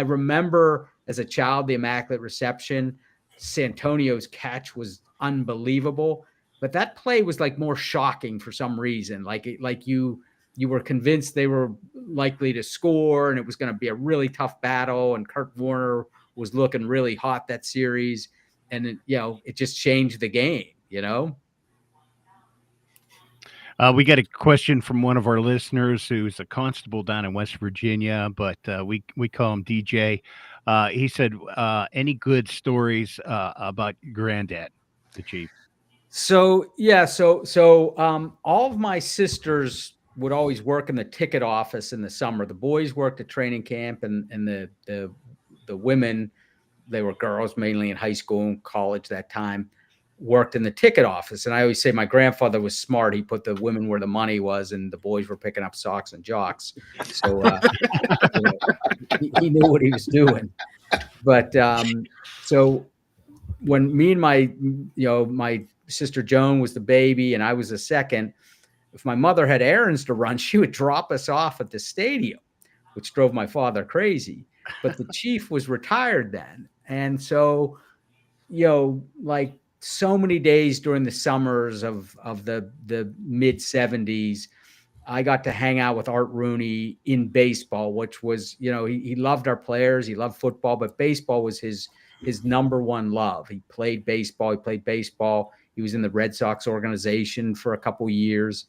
remember as a child, the Immaculate Reception, Santonio's catch was unbelievable, but that play was like more shocking for some reason. Like you were convinced they were likely to score and it was going to be a really tough battle. And Kurt Warner was looking really hot that series. And it just changed the game, We got a question from one of our listeners who's a constable down in West Virginia, but we call him DJ. He said, any good stories about your granddad, the chief? So all of my sisters would always work in the ticket office in the summer. The boys worked at training camp, and the women, they were girls mainly in high school and college that time, worked in the ticket office. And I always say my grandfather was smart. He put the women where the money was, and the boys were picking up socks and jocks. So he knew what he was doing. But so when me and my sister Joan was the baby and I was the second, if my mother had errands to run, she would drop us off at the stadium, which drove my father crazy. But the chief was retired then. And so, like so many days during the summers of the mid 70s, I got to hang out with Art Rooney in baseball, which was, he loved our players. He loved football, but baseball was his number one love. He played baseball. He was in the Red Sox organization for a couple of years.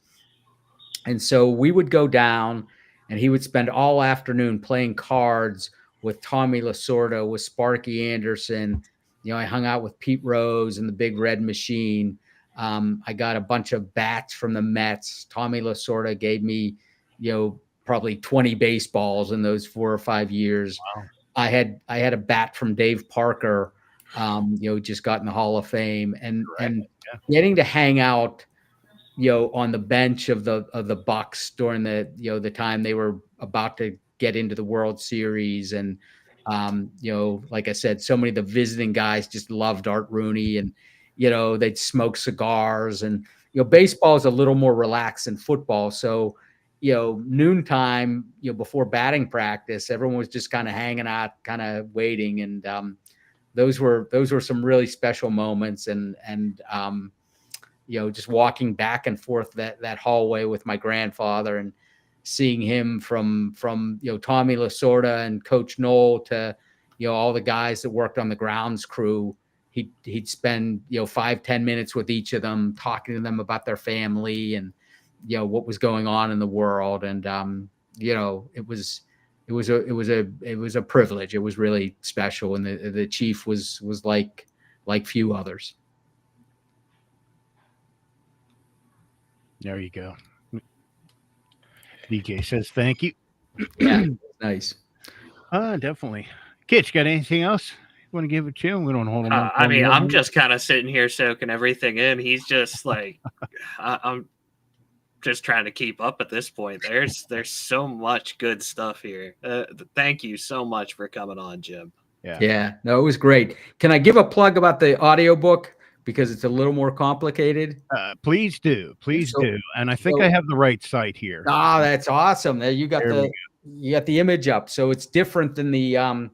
And so we would go down and he would spend all afternoon playing cards with Tommy Lasorda, with Sparky Anderson. I hung out with Pete Rose and the Big Red Machine. I got a bunch of bats from the Mets. Tommy Lasorda gave me, probably 20 baseballs in those 4 or 5 years. Wow. I had a bat from Dave Parker, just got in the Hall of Fame, and getting to hang out, on the bench of the Bucks during the time they were about to get into the World Series. And, like I said, so many of the visiting guys just loved Art Rooney, and, they'd smoke cigars, and, baseball is a little more relaxed than football. So, noontime, before batting practice, everyone was just kind of hanging out, kind of waiting. And, those were some really special moments. And, just walking back and forth that hallway with my grandfather and seeing him from Tommy Lasorda and Coach Knoll to, all the guys that worked on the grounds crew. He'd spend, 5-10 minutes with each of them, talking to them about their family and, what was going on in the world. And, it was a privilege. It was really special. And the chief was like few others. There you go. DJ says thank you. Yeah, nice. Definitely. Kitch, got anything else you want to give it to? We don't hold him. I'm just kind of sitting here soaking everything in. He's just like, I'm just trying to keep up at this point. There's so much good stuff here. Thank you so much for coming on, Jim. Yeah. No, it was great. Can I give a plug about the audiobook? Because it's a little more complicated. Please do. And I think I have the right site here. That's awesome. There you got the image up. So it's different than the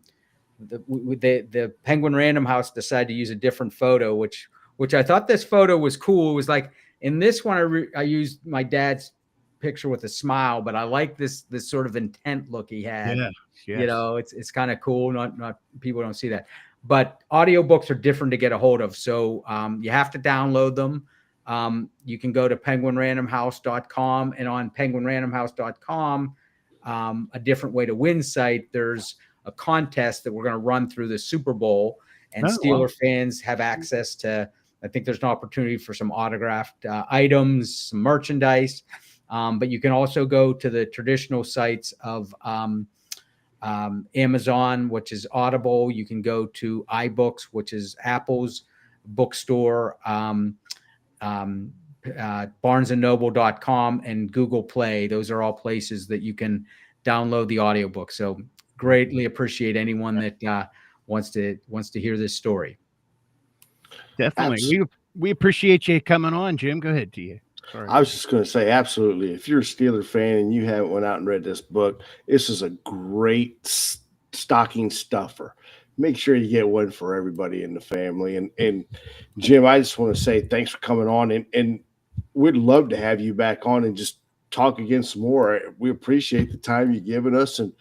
Penguin Random House decided to use a different photo, which I thought this photo was cool. It was like in this one, I used my dad's picture with a smile, but I like this sort of intent look he had. Yes. It's kind of cool. Not people don't see that. But audiobooks are different to get a hold of. So you have to download them. you can go to penguinrandomhouse.com, and on penguinrandomhouse.com, a different way to win site, there's a contest that we're going to run through the Super Bowl, and Steeler fans have access to, I think there's an opportunity for some autographed items, some merchandise. But you can also go to the traditional sites of Amazon, which is Audible. You can go to iBooks, which is Apple's bookstore, barnesandnoble.com, and Google Play. Those are all places that you can download the audiobook. So greatly appreciate anyone that wants to hear this story. Definitely. We appreciate you coming on, Jim. Go ahead, to you. Sorry. I was just going to say, absolutely. If you're a Steeler fan and you haven't went out and read this book, this is a great stocking stuffer. Make sure you get one for everybody in the family. And Jim, I just want to say thanks for coming on, and we'd love to have you back on and just talk again some more. We appreciate the time you've given us, and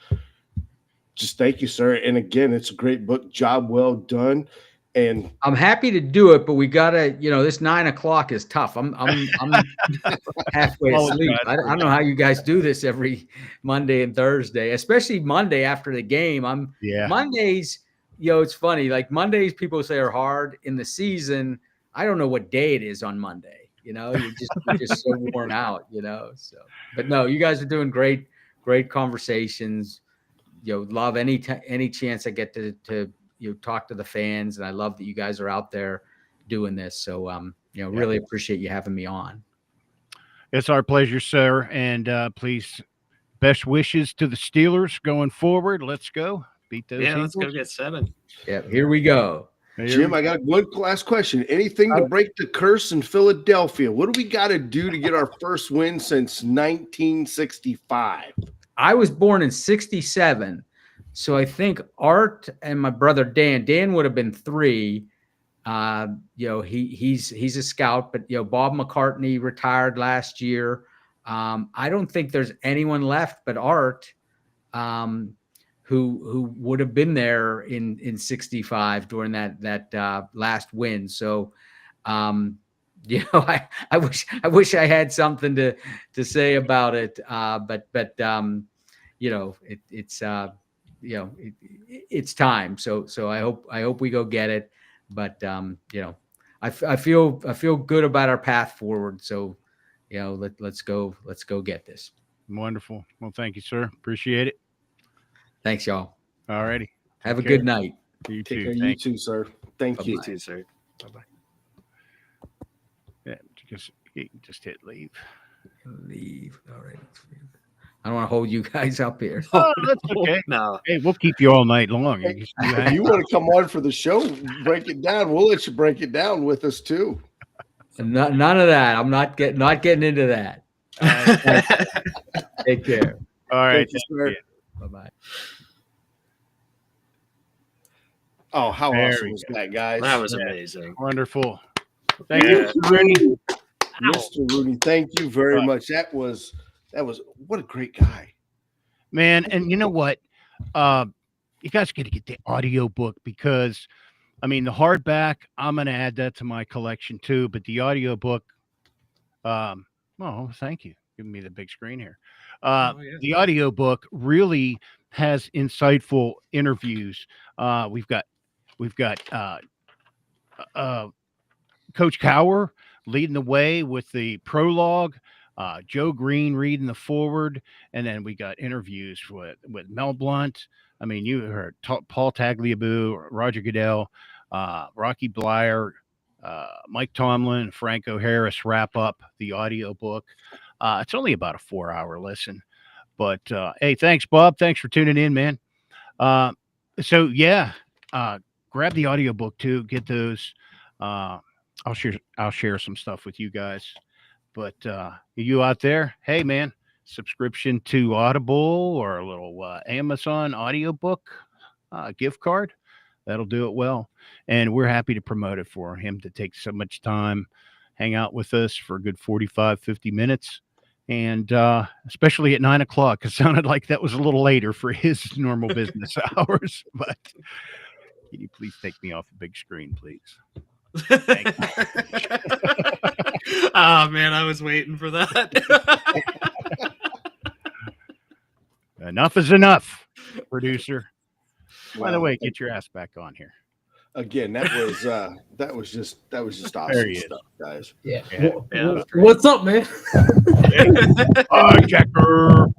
just thank you, sir. And again, it's a great book. Job well done. And I'm happy to do it, but we gotta, this 9 o'clock is tough. I'm halfway asleep. I don't know how you guys do this every Monday and Thursday, especially Monday after the game. Mondays, it's funny. Like Mondays, people say are hard in the season. I don't know what day it is on Monday. You're just so worn out. So, but no, you guys are doing great conversations. Love any chance I get to talk to the fans, and I love that you guys are out there doing this. So, really appreciate you having me on. It's our pleasure, sir. And please, best wishes to the Steelers going forward. Let's go beat those. Yeah, let's go get 7. Yeah, here we go. Jim, I got one last question. Anything to break the curse in Philadelphia? What do we got to do to get our first win since 1965? I was born in 67. So I think Art and my brother Dan would have been 3. He's a scout, but Bob McCartney retired last year. I don't think there's anyone left but Art, who would have been there in 65 during that last win. So I wish I had something to say about it. But it's time. So I hope we go get it. But I feel good about our path forward. So let's go get this. Wonderful. Well, thank you, sir. Appreciate it. Thanks, y'all. All righty. Have a good night. You too. You too, sir. Thank you. You too, sir. Bye-bye. Yeah, you can just hit leave. Leave. All right. I don't want to hold you guys up here. Oh, that's okay. No. Hey, we'll keep you all night long. Hey, you want to come on for the show, break it down. We'll let you break it down with us too. None of that. I'm not getting into that. Take care. All right. Bye-bye. Oh, how awesome was that, guys? That was amazing. Wonderful. Thank you, Mr. Rooney. Mr. Rooney, thank you very much. That was what a great guy, man. And you know what? You guys got to get the audiobook, because the hardback, I'm going to add that to my collection too, but the audiobook, thank you. Giving me the big screen here. The audiobook really has insightful interviews. We've got Coach Cower leading the way with the prologue, Joe Green reading the forward, and then we got interviews with Mel Blount. You heard Paul Tagliabue, Roger Goodell, Rocky Bleier, Mike Tomlin, Franco Harris wrap up the audiobook. It's only about a 4-hour listen, but hey, thanks, Bob. Thanks for tuning in, man. Grab the audiobook too. Get those. I'll share some stuff with you guys. But you out there, hey man, subscription to Audible or a little Amazon audiobook gift card, that'll do it well. And we're happy to promote it for him to take so much time, hang out with us for a good 45, 50 minutes. And especially at 9 o'clock, it sounded like that was a little later for his normal business hours. But can you please take me off the big screen, please? Thank you. Oh man, I was waiting for that. Enough is enough, producer. By the Well, way, get your ass back on here. again, that was just There awesome he is. stuff, guys. Yeah. Yeah. What's up, man? Hijacker.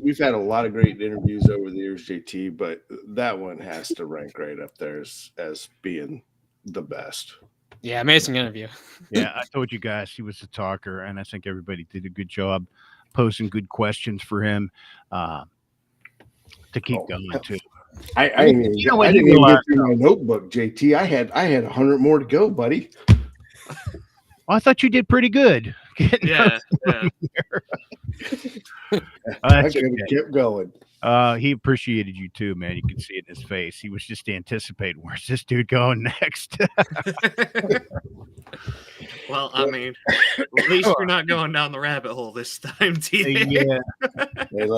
We've had a lot of great interviews over the years, JT, but that one has to rank right up there as being the best. Yeah, amazing interview. Yeah, I told you guys he was a talker, and I think everybody did a good job posing good questions for him to keep going too. I didn't even get through my notebook, JT. I had 100 more to go, buddy. Well, I thought you did pretty good. Yeah. I could have kept going. He appreciated you too, man. You could see it in his face. He was just anticipating, where's this dude going next? Well, I mean, at least you're not going down the rabbit hole this time, TA. Yeah. Hey,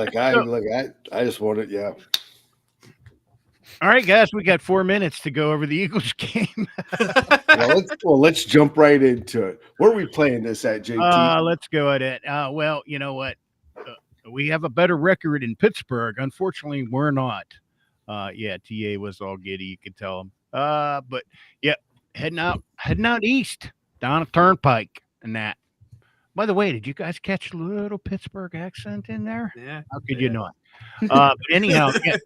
I just wanted, yeah. All right, guys, we got 4 minutes to go over the Eagles game. Let's jump right into it. Where are we playing this at, JT? Let's go at it. Well, you know what? We have a better record in Pittsburgh. Unfortunately, we're not. Yeah, TA was all giddy. You could tell him. But yeah, heading out east down a turnpike and that. By the way, did you guys catch a little Pittsburgh accent in there? Yeah. How could you not? But anyhow, yeah,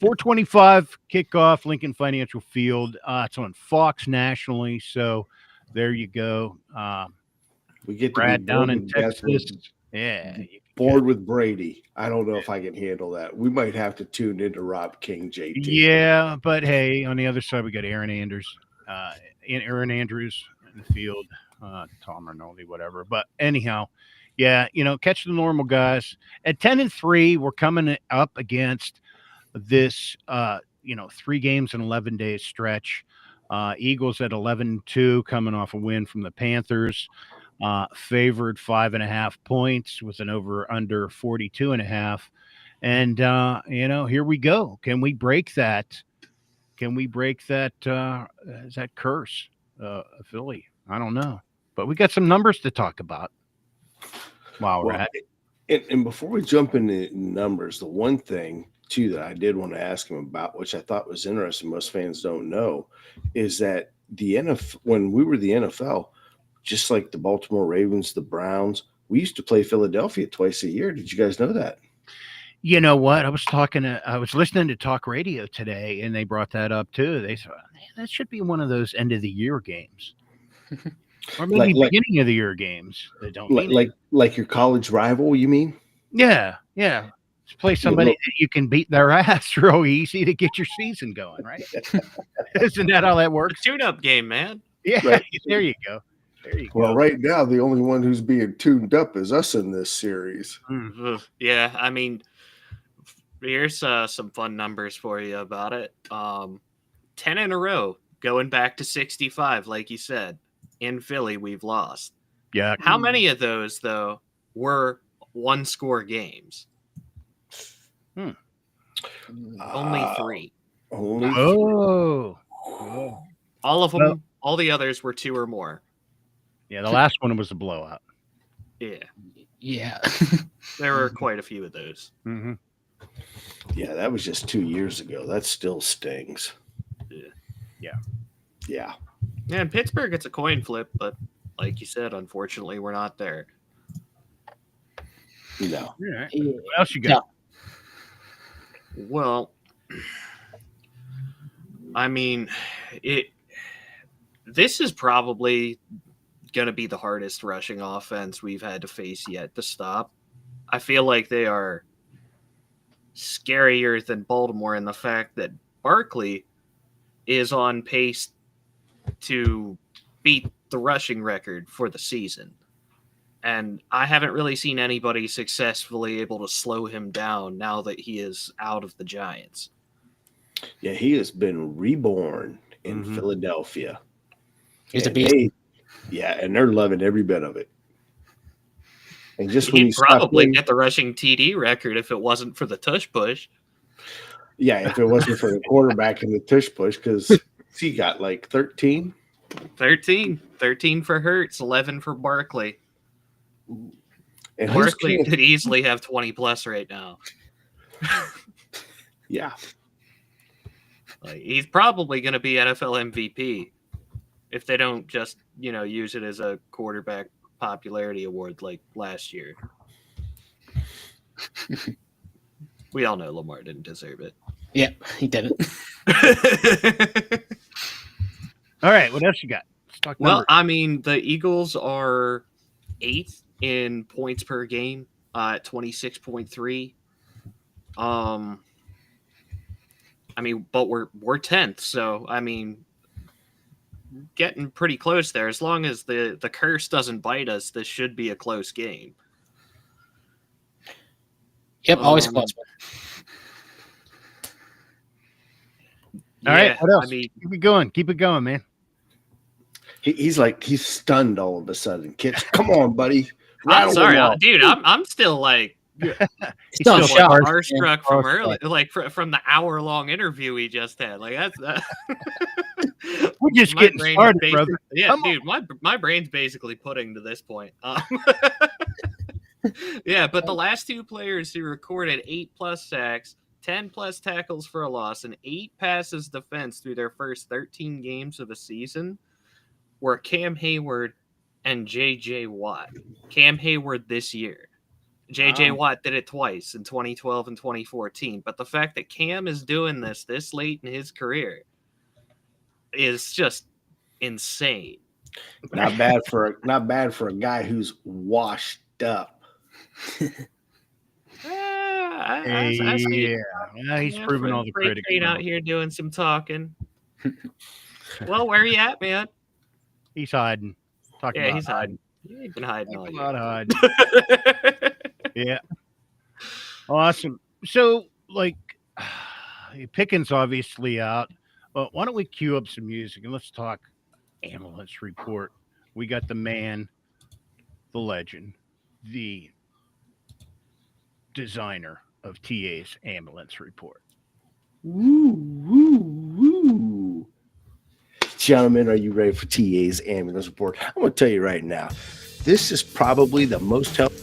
4:25 kickoff, Lincoln Financial Field. It's on Fox nationally, so there you go. We get to Brad be down in with Texas. Yeah, bored with Brady. I don't know if I can handle that. We might have to tune into Rob King, JT. yeah, but hey, on the other side we got Aaron Andrews in the field. Tom Rinaldi, whatever. But anyhow, yeah, catch the normal guys. At 10-3, we're coming up against this 3 games in 11 days stretch. Eagles at 11-2, coming off a win from the Panthers. Favored 5.5 points with an over under 42.5. And here we go. Can we break that? Is that curse? Philly? I don't know. But we got some numbers to talk about while we're at it. And before we jump into numbers, the one thing too that I did want to ask him about, which I thought was interesting, most fans don't know, is that the NFL, when we were the NFL, just like the Baltimore Ravens, the Browns, we used to play Philadelphia twice a year. Did you guys know that? You know what? I was listening to talk radio today, and they brought that up too. They said, man, that should be one of those end of the year games. Or maybe beginning of the year games. They don't like your college rival, you mean? Yeah. Just play somebody that you can beat their ass real easy to get your season going, right? Isn't that how that works? Tune-up game, man. Yeah, right. There you go. Well, right now, the only one who's being tuned up is us in this series. Mm-hmm. Yeah, I mean, here's some fun numbers for you about it. 10 in a row, going back to 65, like you said. In Philly, we've lost. Yeah. How many of those, though, were one-score games? Only 3. Only Oh. All of them, all the others were 2 or more. Yeah, the last one was a blowout. Yeah. There were quite a few of those. Mm-hmm. Yeah, that was just 2 years ago. That still stings. Yeah. Yeah, in Pittsburgh, it's a coin flip, but like you said, unfortunately, we're not there. No. Right. What else you got? No. Well, I mean, this is probably going to be the hardest rushing offense we've had to face yet to stop. I feel like they are scarier than Baltimore in the fact that Barkley is on pace to beat the rushing record for the season. And I haven't really seen anybody successfully able to slow him down now that he is out of the Giants. Yeah, he has been reborn in Philadelphia. He's a beast. And they're loving every bit of it. And just when He'd you probably get the rushing TD record if it wasn't for the tush push. Yeah, if it wasn't for the quarterback and the tush push, because he got like 13. 13 for Hurts, 11 for Barkley. And Barkley could easily have 20 plus right now. Yeah. Like, he's probably going to be NFL MVP if they don't just, use it as a quarterback popularity award like last year. We all know Lamar didn't deserve it. Yeah, he didn't. All right, what else you got? Let's talk numbers. I mean, the Eagles are 8th in points per game at 26.3. I mean, but we're 10th, so I mean, getting pretty close there. As long as the curse doesn't bite us, this should be a close game. Yep, always close. All right, what else? I mean, keep it going, man. He's stunned all of a sudden. Kids, come on, buddy. I'm sorry, dude. I'm still like Still starstruck from early, like from the hour-long interview we just had. Like that's we're just getting started, brother. Yeah, Come dude. My brain's basically pudding to this point. Yeah, but the last two players who recorded 8+ sacks, 10+ tackles for a loss, and 8 passes defense through their first 13 games of the season were Cam Hayward and J.J. Watt. Cam Hayward this year. J.J. Watt did it twice in 2012 and 2014. But the fact that Cam is doing this late in his career is just insane. Not bad for a guy who's washed up. He's proving all the critics out here doing some talking. Well, where are you at, man? He's hiding. He's hiding. He's been hiding all year. Hiding. Yeah. Awesome. So, like, Pickens obviously out. But why don't we cue up some music and let's talk ambulance report. We got the man, the legend, the designer of TA's ambulance report. Woo, woo, woo. Gentlemen, are you ready for TA's ambulance report? I'm going to tell you right now, this is probably the most helpful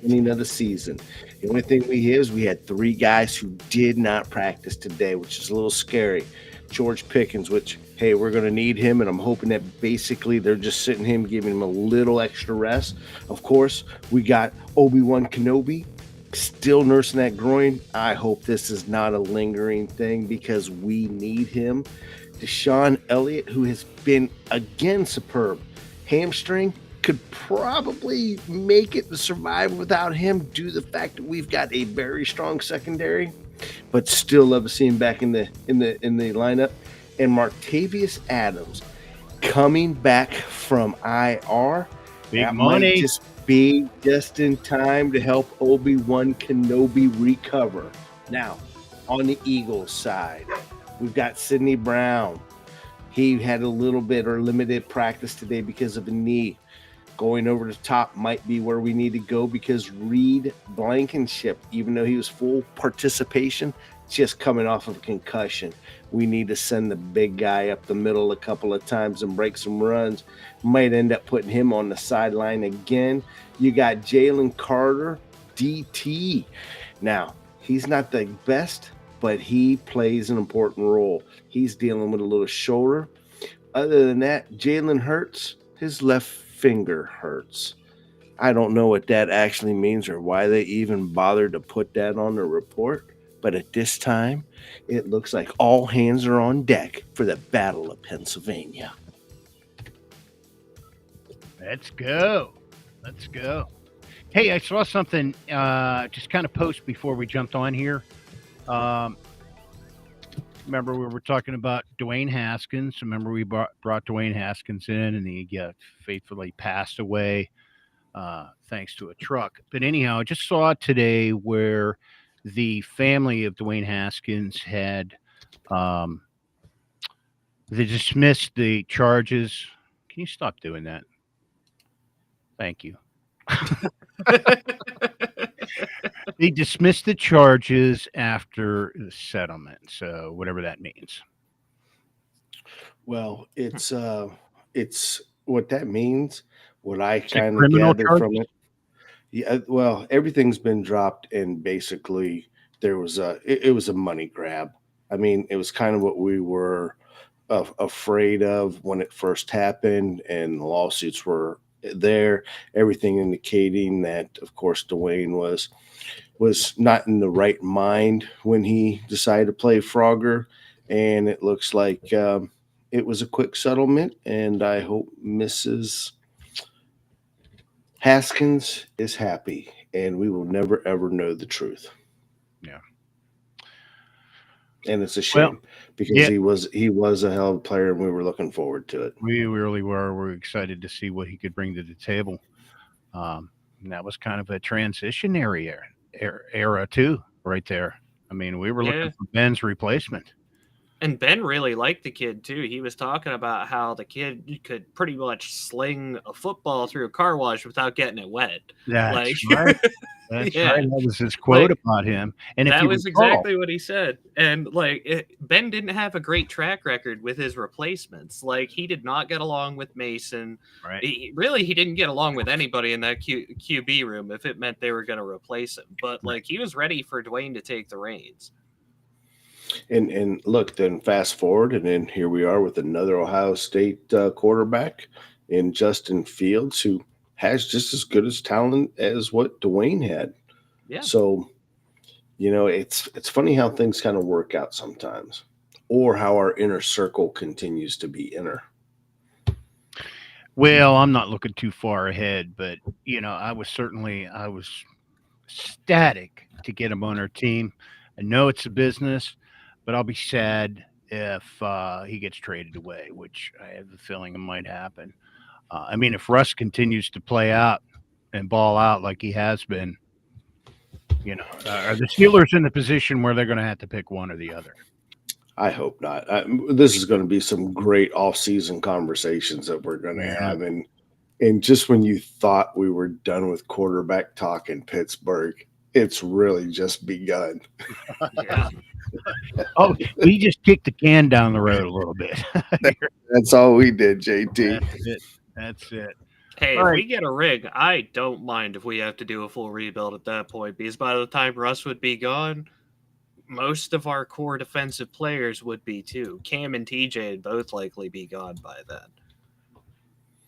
beginning of the season. The only thing we hear is we had 3 guys who did not practice today, which is a little scary. George Pickens, which, hey, we're going to need him, and I'm hoping that basically they're just sitting him, giving him a little extra rest. Of course, we got Obi-Wan Kenobi still nursing that groin. I hope this is not a lingering thing because we need him. Deshaun Elliott, who has been, again, superb. Hamstring, could probably make it to survive without him due to the fact that we've got a very strong secondary, but still love to see him back in the lineup. And Martavius Adams coming back from IR. Big money. Might just be just in time to help Obi-Wan Kenobi recover. Now, on the Eagles side, we've got Sidney Brown. He had a little bit or limited practice today because of a knee. Going over the top might be where we need to go because Reed Blankenship, even though he was full participation, just coming off of a concussion. We need to send the big guy up the middle a couple of times and break some runs. Might end up putting him on the sideline again. You got Jalen Carter, DT. Now, he's not the best, but he plays an important role. He's dealing with a little shoulder. Other than that, Jalen Hurts, his left finger hurts. I don't know what that actually means or why they even bothered to put that on the report, but at this time, it looks like all hands are on deck for the Battle of Pennsylvania. Let's go. Hey, I saw something just kind of post before we jumped on here. Remember we were talking about Dwayne Haskins. Remember we brought Dwayne Haskins in and he faithfully passed away thanks to a truck. But anyhow, I just saw today where the family of Dwayne Haskins had they dismissed the charges. Can you stop doing that? Thank you. They dismissed the charges after the settlement, so whatever that means. Well, it's what that means. What I Is it kind of criminal gather charges? from it. Yeah, well, everything's been dropped, and basically there was it was a money grab. I mean, it was kind of what we were afraid of when it first happened, and the lawsuits were there. Everything indicating that, of course, Dwayne was not in the right mind when he decided to play Frogger, and it looks like it was a quick settlement. And I hope Mrs. Haskins is happy, and we will never ever know the truth. Yeah. And it's a Well, shame because yeah, he was a hell of a player, and we were looking forward to it. we really were. We're excited to see what he could bring to the table. And that was kind of a transitionary era too, right there. I mean, we were Yeah. looking for Ben's replacement. And Ben really liked the kid too. He was talking about how the kid could pretty much sling a football through a car wash without getting it wet. That's Like, right. That's yeah. right. That was his quote Like, about him. And if that you was recall, exactly what he said. And like Ben didn't have a great track record with his replacements. Like he did not get along with Mason. right? He didn't get along with anybody in that QB room if it meant they were going to replace him. But like he was ready for Dwayne to take the reins. And look, then fast forward, and then here we are with another Ohio State quarterback in Justin Fields, who has just as good as talent as what Dwayne had. Yeah. So, it's funny how things kind of work out sometimes, or how our inner circle continues to be inner. Well, I'm not looking too far ahead, but I was ecstatic to get him on our team. I know it's a business, but I'll be sad if he gets traded away, which I have a feeling it might happen. I mean, if Russ continues to play out and ball out like he has been, are the Steelers in the position where they're going to have to pick one or the other? I hope not. This is going to be some great off-season conversations that we're going to have. And just when you thought we were done with quarterback talk in Pittsburgh, it's really just begun. Yeah. Oh, we just kicked the can down the road a little bit. That's all we did, JT. That's it. Hey, All if right. we get a rig, I don't mind if we have to do a full rebuild at that point, because by the time Russ would be gone, most of our core defensive players would be too. Cam and TJ would both likely be gone by then.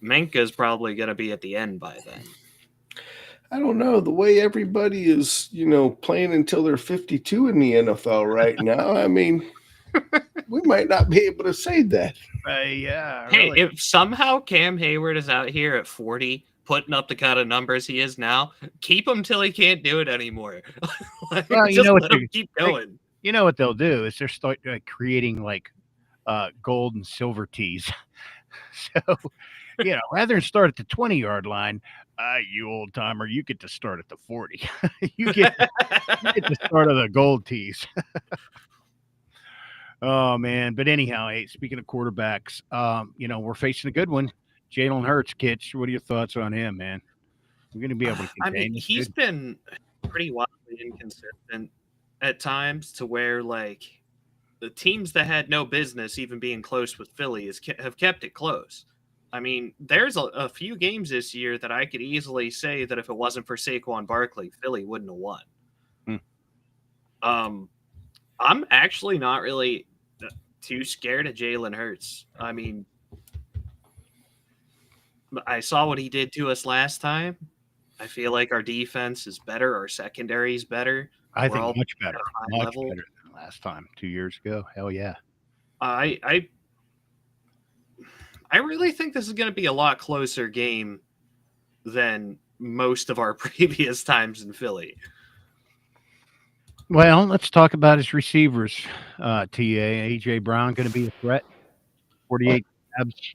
Menka's probably going to be at the end by then. I don't know. The way everybody is, playing until they're 52 in the NFL right now, I mean, we might not be able to say that. Yeah. Hey, Really. if somehow Cam Hayward is out here at 40, putting up the kind of numbers he is now, keep him till he can't do it anymore. Well, just let him keep going. You know what they'll do is they'll start creating like gold and silver tees. So, rather than start at the 20-yard line, you old timer, you get to start at the 40. you get to start of the gold tees. Oh man! But anyhow, hey, speaking of quarterbacks, we're facing a good one. Jalen Hurts, Kitch. What are your thoughts on him, man? We're going to be able to contain this he's dude? been pretty wildly inconsistent at times, to where like the teams that had no business even being close with Philly have kept it close. I mean, there's a few games this year that I could easily say that if it wasn't for Saquon Barkley, Philly wouldn't have won. I'm actually not really too scared of Jalen Hurts. I mean, I saw what he did to us last time. I feel like our defense is better. Our secondary is better. I We're think all much better. at a high Much level. better than last time, 2 years ago. Hell yeah. I really think this is going to be a lot closer game than most of our previous times in Philly. Well, let's talk about his receivers. A.J. Brown going to be a threat. 48 tabs.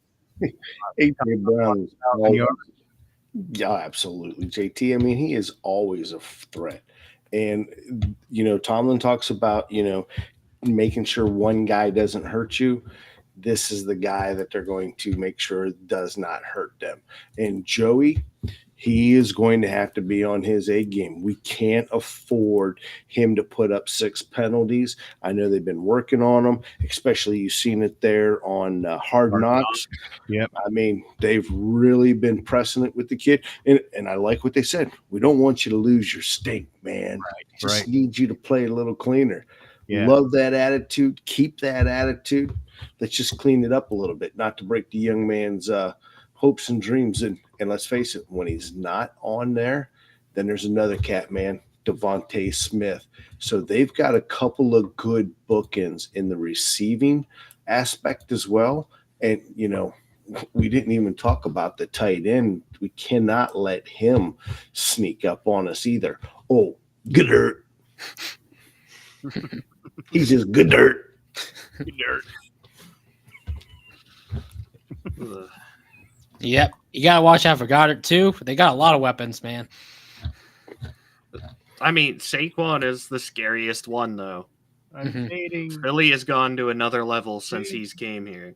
AJ Brown. 1,000 yards. Yeah, absolutely. JT, I mean, he is always a threat. And, Tomlin talks about, making sure one guy doesn't hurt you. This is the guy that they're going to make sure does not hurt them. And Joey, He is going to have to be on his A game. We can't afford him to put up 6 penalties. I know they've been working on them, especially you've seen it there on Hard Knocks. Yep. I mean, they've really been pressing it with the kid. And I like what they said. We don't want you to lose your stink, man. Just need you to play a little cleaner. Yeah. Love that attitude. Keep that attitude. Let's just clean it up a little bit, not to break the young man's hopes and dreams. And let's face it, when he's not on there, then there's another cat, man, Devontae Smith. So they've got a couple of good bookends in the receiving aspect as well. And, you know, we didn't even talk about the tight end. We cannot let him sneak up on us either. Oh, good dirt. He's just good dirt. Good dirt. Yep. You got to watch out for Goddard, too. They got a lot of weapons, man. I mean, Saquon is the scariest one, though. Philly has gone to another level since he's came here.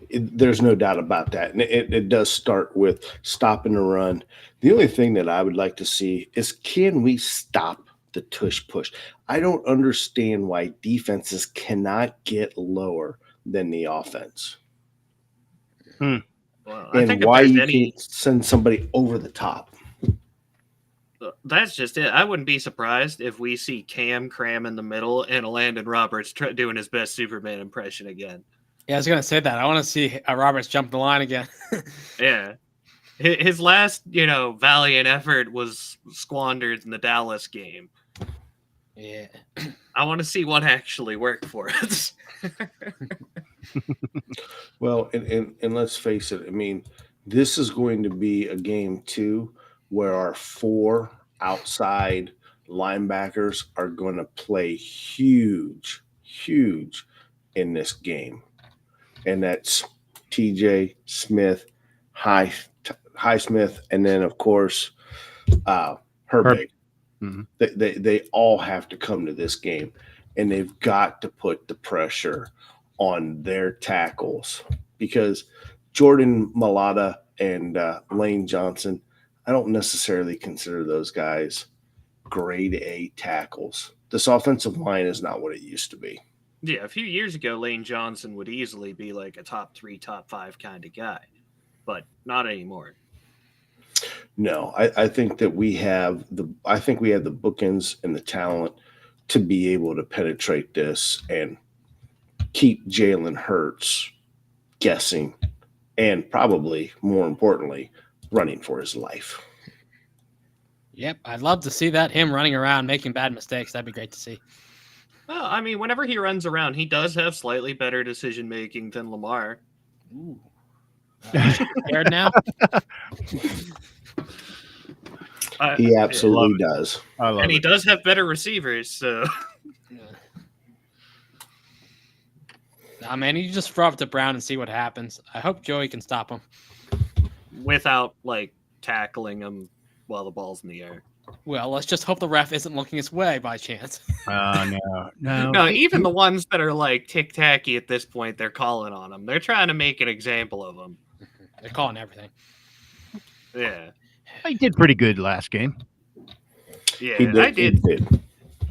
There's no doubt about that. And it does start with stopping the run. The only thing that I would like to see is, can we stop the tush push? I don't understand why defenses cannot get lower than the offense. Well, And why you can't send somebody over the top. That's just it. I wouldn't be surprised if we see Cam cram in the middle and Landon Roberts doing his best Superman impression again. Yeah, I was going to say that. I want to see Roberts jump the line again. Yeah. His last, valiant effort was squandered in the Dallas game. Yeah. I want to see what actually worked for us. Well, and let's face it. I mean, this is going to be a game, too, where our 4 outside linebackers are going to play huge in this game. And that's TJ Smith, Highsmith, and then, of course, Herbig. Mm-hmm. They all have to come to this game, and they've got to put the pressure on their tackles, because Jordan Mailata and Lane Johnson, I don't necessarily consider those guys grade A tackles. This offensive line is not what it used to be. Yeah, a few years ago, Lane Johnson would easily be like a top 3, top 5 kind of guy, but not anymore. No, I think that we have the bookends and the talent to be able to penetrate this and keep Jalen Hurts guessing, and probably more importantly, running for his life. Yep, I'd love to see that, him running around making bad mistakes. That'd be great to see. Well, I mean, whenever he runs around, he does have slightly better decision making than Lamar. Ooh. Scared now? He absolutely does. And he does have better receivers, so. Nah, man, you just throw up to Brown and see what happens. I hope Joey can stop him. Without, tackling him while the ball's in the air. Well, let's just hope the ref isn't looking his way by chance. No, even the ones that are, tic-tacky at this point, they're calling on him. They're trying to make an example of him. They're calling everything. Yeah. He did pretty good last game. Yeah, I did.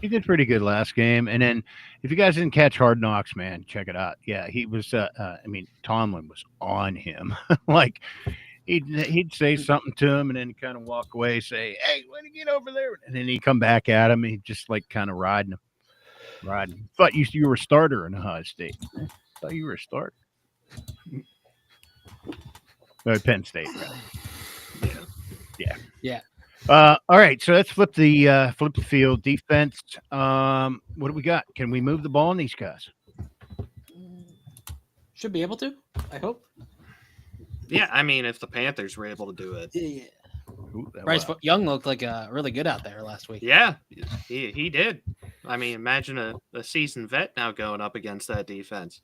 He did pretty good last game. And then if you guys didn't catch Hard Knocks, man, check it out. Yeah, he was Tomlin was on him. He'd say something to him and then kind of walk away, say, "Hey, way to get over there." And then he'd come back at him. He'd just kind of riding him. Thought you were a starter in Ohio State. Thought you were a starter. Penn State, right? Yeah. All right, so let's flip the field. Defense. What do we got? Can we move the ball on these guys? Should be able to, I hope. Yeah, I mean, if the Panthers were able to do it. Yeah. Bryce Young looked really good out there last week. Yeah, he did. I mean, imagine a seasoned vet now going up against that defense.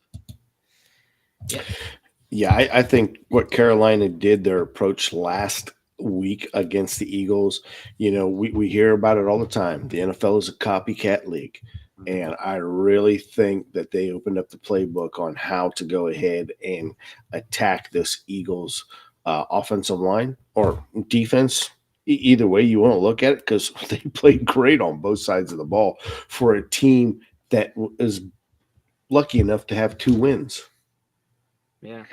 Yeah, I think what Carolina did, their approach last week against the Eagles, we hear about it all the time. The NFL is a copycat league. And I really think that they opened up the playbook on how to go ahead and attack this Eagles offensive line or defense. Either way you want to look at it, because they played great on both sides of the ball for a team that is lucky enough to have 2 wins. Yeah.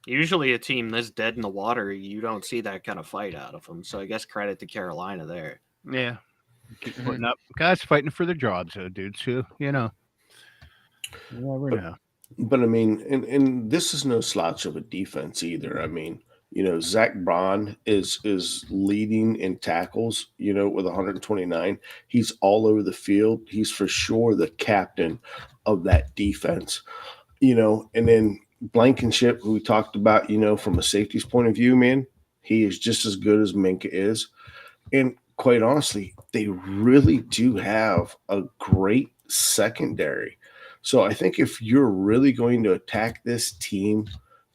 Usually a team this dead in the water, you don't see that kind of fight out of them. So I guess credit to Carolina there. Yeah. Keep putting up guys fighting for their jobs, though, dudes. Who, you never know. But I mean, and this is no slouch of a defense either. I mean, Zach Braun is leading in tackles, with 129. He's all over the field. He's for sure the captain of that defense, and then Blankenship, who we talked about, from a safety's point of view, man, he is just as good as Minka is. And quite honestly, they really do have a great secondary. So I think if you're really going to attack this team,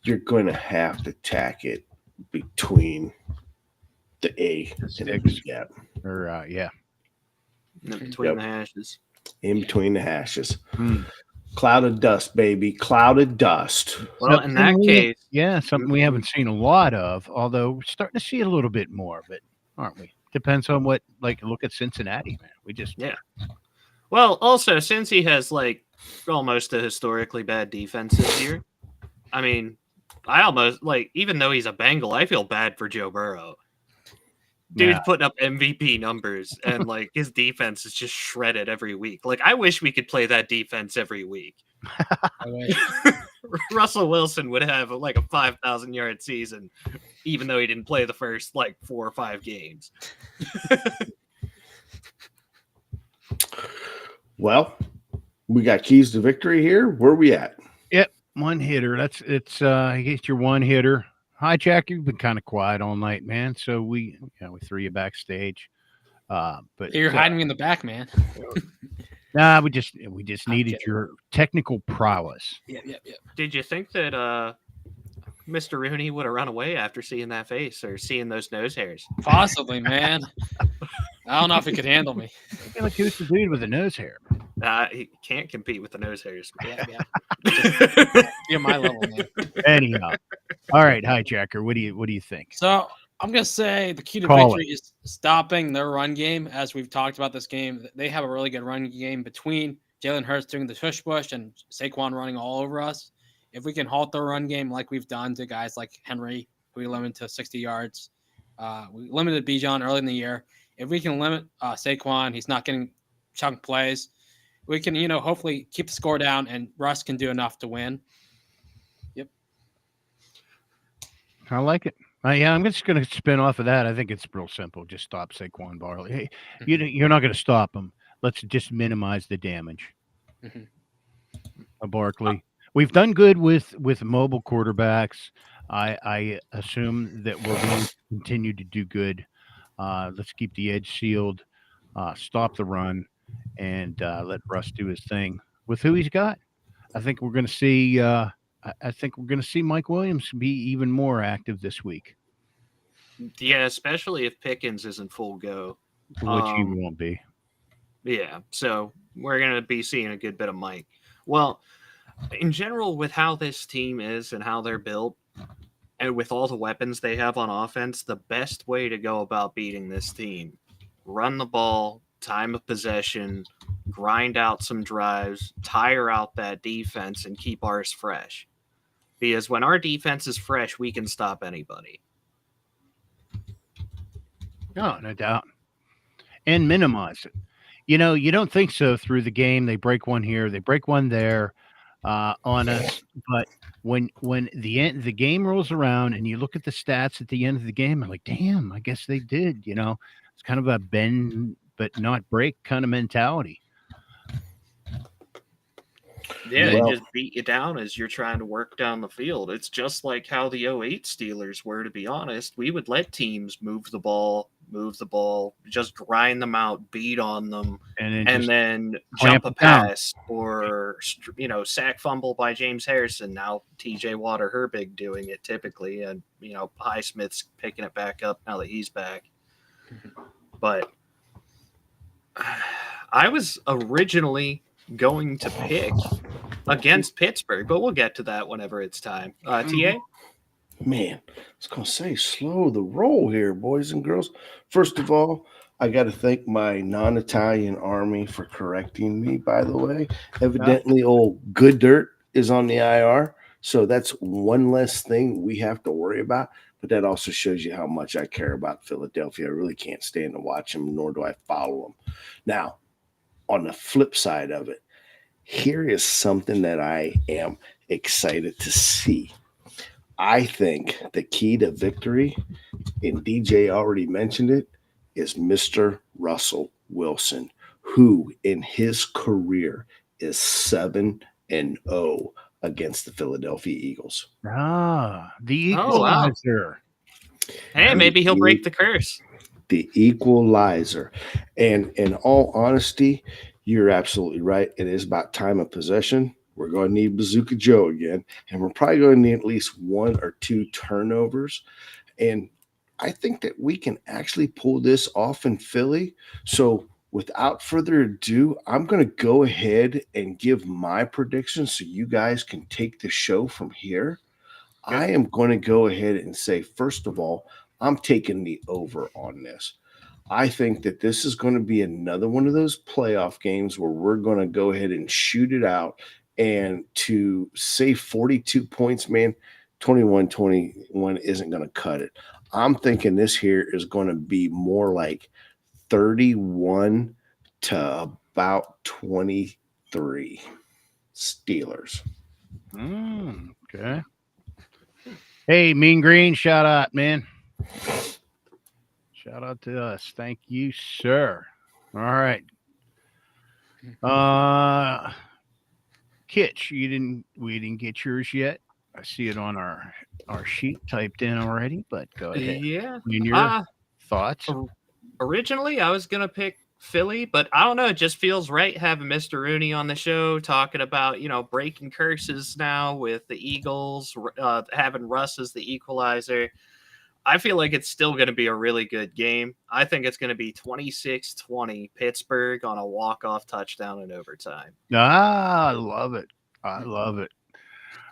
you're going to have to attack it between the A and the B gap. Or, yeah. Between the hashes. In between the hashes. Cloud of dust, baby. Cloud of dust. Well, in that case. Yeah, something we haven't seen a lot of, although we're starting to see a little bit more of it, aren't we? Depends on what, look at Cincinnati, man. We just. Yeah. Well, also, since he has, almost a historically bad defense this year, I mean, I almost, even though he's a Bengal, I feel bad for Joe Burrow. Dude's putting up MVP numbers, and, his defense is just shredded every week. I wish we could play that defense every week. Russell Wilson would have, a 5,000-yard season, even though he didn't play the first, 4 or 5 games. Well, we got keys to victory here. Where are we at? Yep, one hitter. I guess your one hitter. Hijacker, you've been kind of quiet all night, man. So we threw you backstage. But You're hiding me in the back, man. Nah, we just needed your technical prowess. Yeah. Did you think that Mr. Rooney would have run away after seeing that face or seeing those nose hairs? Possibly, man. I don't know if he could handle me. Who's the dude with the nose hair? He can't compete with the nose hairs. Yeah. You're my level, man. Anyhow, all right, Hijacker. What do you think? So I'm gonna say the key to Call victory is stopping their run game. As we've talked about this game, they have a really good run game between Jalen Hurts doing the tush push and Saquon running all over us. If we can halt their run game like we've done to guys like Henry, who we limited to 60 yards, we limited Bijan early in the year. If we can limit Saquon, he's not getting chunk plays. We can, hopefully keep the score down, and Russ can do enough to win. Yep. I like it. I'm just going to spin off of that. I think it's real simple. Just stop Saquon Barkley. Hey, you're not going to stop him. Let's just minimize the damage. Barkley. We've done good with mobile quarterbacks. I assume that we're going to continue to do good. Let's keep the edge sealed, stop the run, and let Russ do his thing with who he's got. I think we're going to see. I think we're going to see Mike Williams be even more active this week. Yeah, especially if Pickens isn't full go, which he won't be. Yeah, so we're going to be seeing a good bit of Mike. Well, in general, with how this team is and how they're built, and with all the weapons they have on offense, the best way to go about beating this team, run the ball, time of possession, grind out some drives, tire out that defense, and keep ours fresh. Because when our defense is fresh, we can stop anybody. No doubt. And minimize it. You don't think so through the game. They break one here, they break one there on us. But when the game rolls around and you look at the stats at the end of the game, I'm like, damn, I guess they did. It's kind of a bend but not break kind of mentality. Yeah, they just beat you down as you're trying to work down the field. It's just like how the 08 Steelers were, to be honest. We would let teams move the ball, just grind them out, beat on them, and then jump a pass or, sack fumble by James Harrison. Now TJ Water-Herbig doing it typically, and, Highsmith's picking it back up now that he's back. But I was originally going to pick against Pittsburgh, but we'll get to that whenever it's time. TA? Man, I was going to say, slow the roll here, boys and girls. First of all, I got to thank my non-Italian army for correcting me, by the way. Evidently, old Good Dirt is on the IR. So that's one less thing we have to worry about. But that also shows you how much I care about Philadelphia. I really can't stand to watch them, nor do I follow them. Now, on the flip side of it, here is something that I am excited to see. I think the key to victory, and DJ already mentioned it, is Mr. Russell Wilson, who in his career is 7-0 against the Philadelphia Eagles. Ah, the Oh, wow. equalizer. Hey, maybe he'll break the curse. The equalizer. And in all honesty, you're absolutely right. It is about time of possession. We're going to need Bazooka Joe again, and we're probably going to need at least 1 or 2 turnovers. And I think that we can actually pull this off in Philly. So without further ado, I'm going to go ahead and give my predictions so you guys can take the show from here. Okay. I am going to go ahead and say, first of all, I'm taking the over on this. I think that this is going to be another one of those playoff games where we're going to go ahead and shoot it out. And to say 42 points, man, 21-21 isn't going to cut it. I'm thinking this here is going to be more like 31 to about 23 Steelers. Okay. Hey, Mean Green, shout out, man. Shout out to us. Thank you, sir. All right. Kitch, we didn't get yours yet. I see it on our sheet typed in already, but go ahead. Yeah. In your thoughts? Originally, I was going to pick Philly, but I don't know. It just feels right having Mr. Rooney on the show talking about, breaking curses now with the Eagles, having Russ as the equalizer. I feel like it's still going to be a really good game. I think it's going to be 26-20 Pittsburgh on a walk-off touchdown in overtime. I love it. I love it.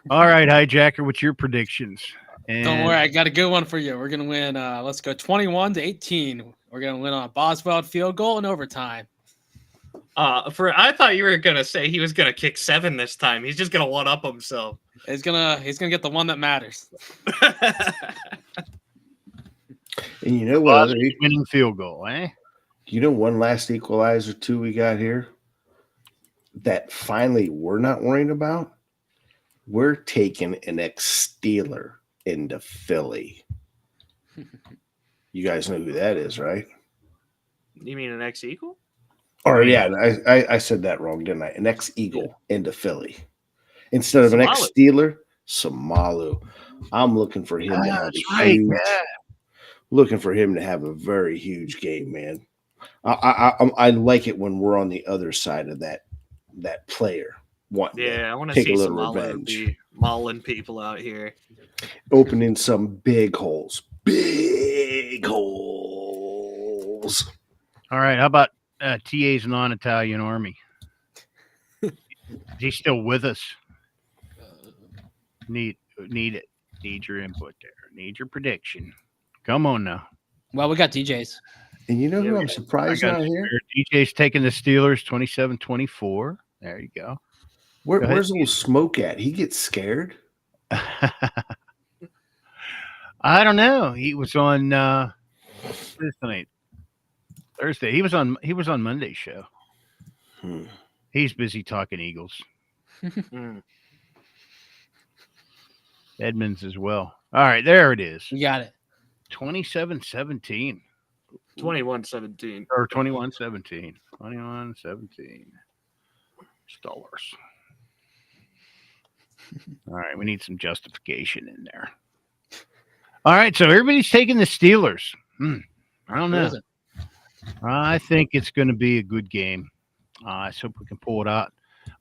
All right, Hijacker, what's your predictions? And don't worry, I got a good one for you. We're going to win. Let's go 21-18. We're going to win on a Boswell field goal in overtime. I thought you were going to say he was going to kick 7 this time. He's just going to one-up himself. He's gonna get the one that matters. And you know what? Winning field goal, eh? You know, one last equalizer too we got here that finally we're not worrying about. We're taking an ex-Steeler into Philly. You guys know who that is, right? You mean an ex-Eagle? Or yeah, I said that wrong, didn't I? An ex-Eagle into Philly instead of an ex-Steeler. Samalu. I'm looking for him to have a huge. Looking for him to have a very huge game, man. I like it when we're on the other side of that player. I want to see some mauling people out here. Opening some big holes. Big holes. All right, how about TA's non-Italian army? Is he still with us? Need it. Need your input there. Need your prediction. Come on now. Well, we got DJs. And you know who I'm surprised out here? DJ's taking the Steelers 27-24. There you go. Where's little Smoke at? He gets scared. I don't know. He was on Thursday. He was on Monday's show. He's busy talking Eagles. Edmonds as well. All right, there it is. You got it. 27-17. 21-17. Or 21-17. 21-17. Steelers. All right, we need some justification in there. All right, so everybody's taking the Steelers. I don't know. I think it's going to be a good game. I hope we can pull it out.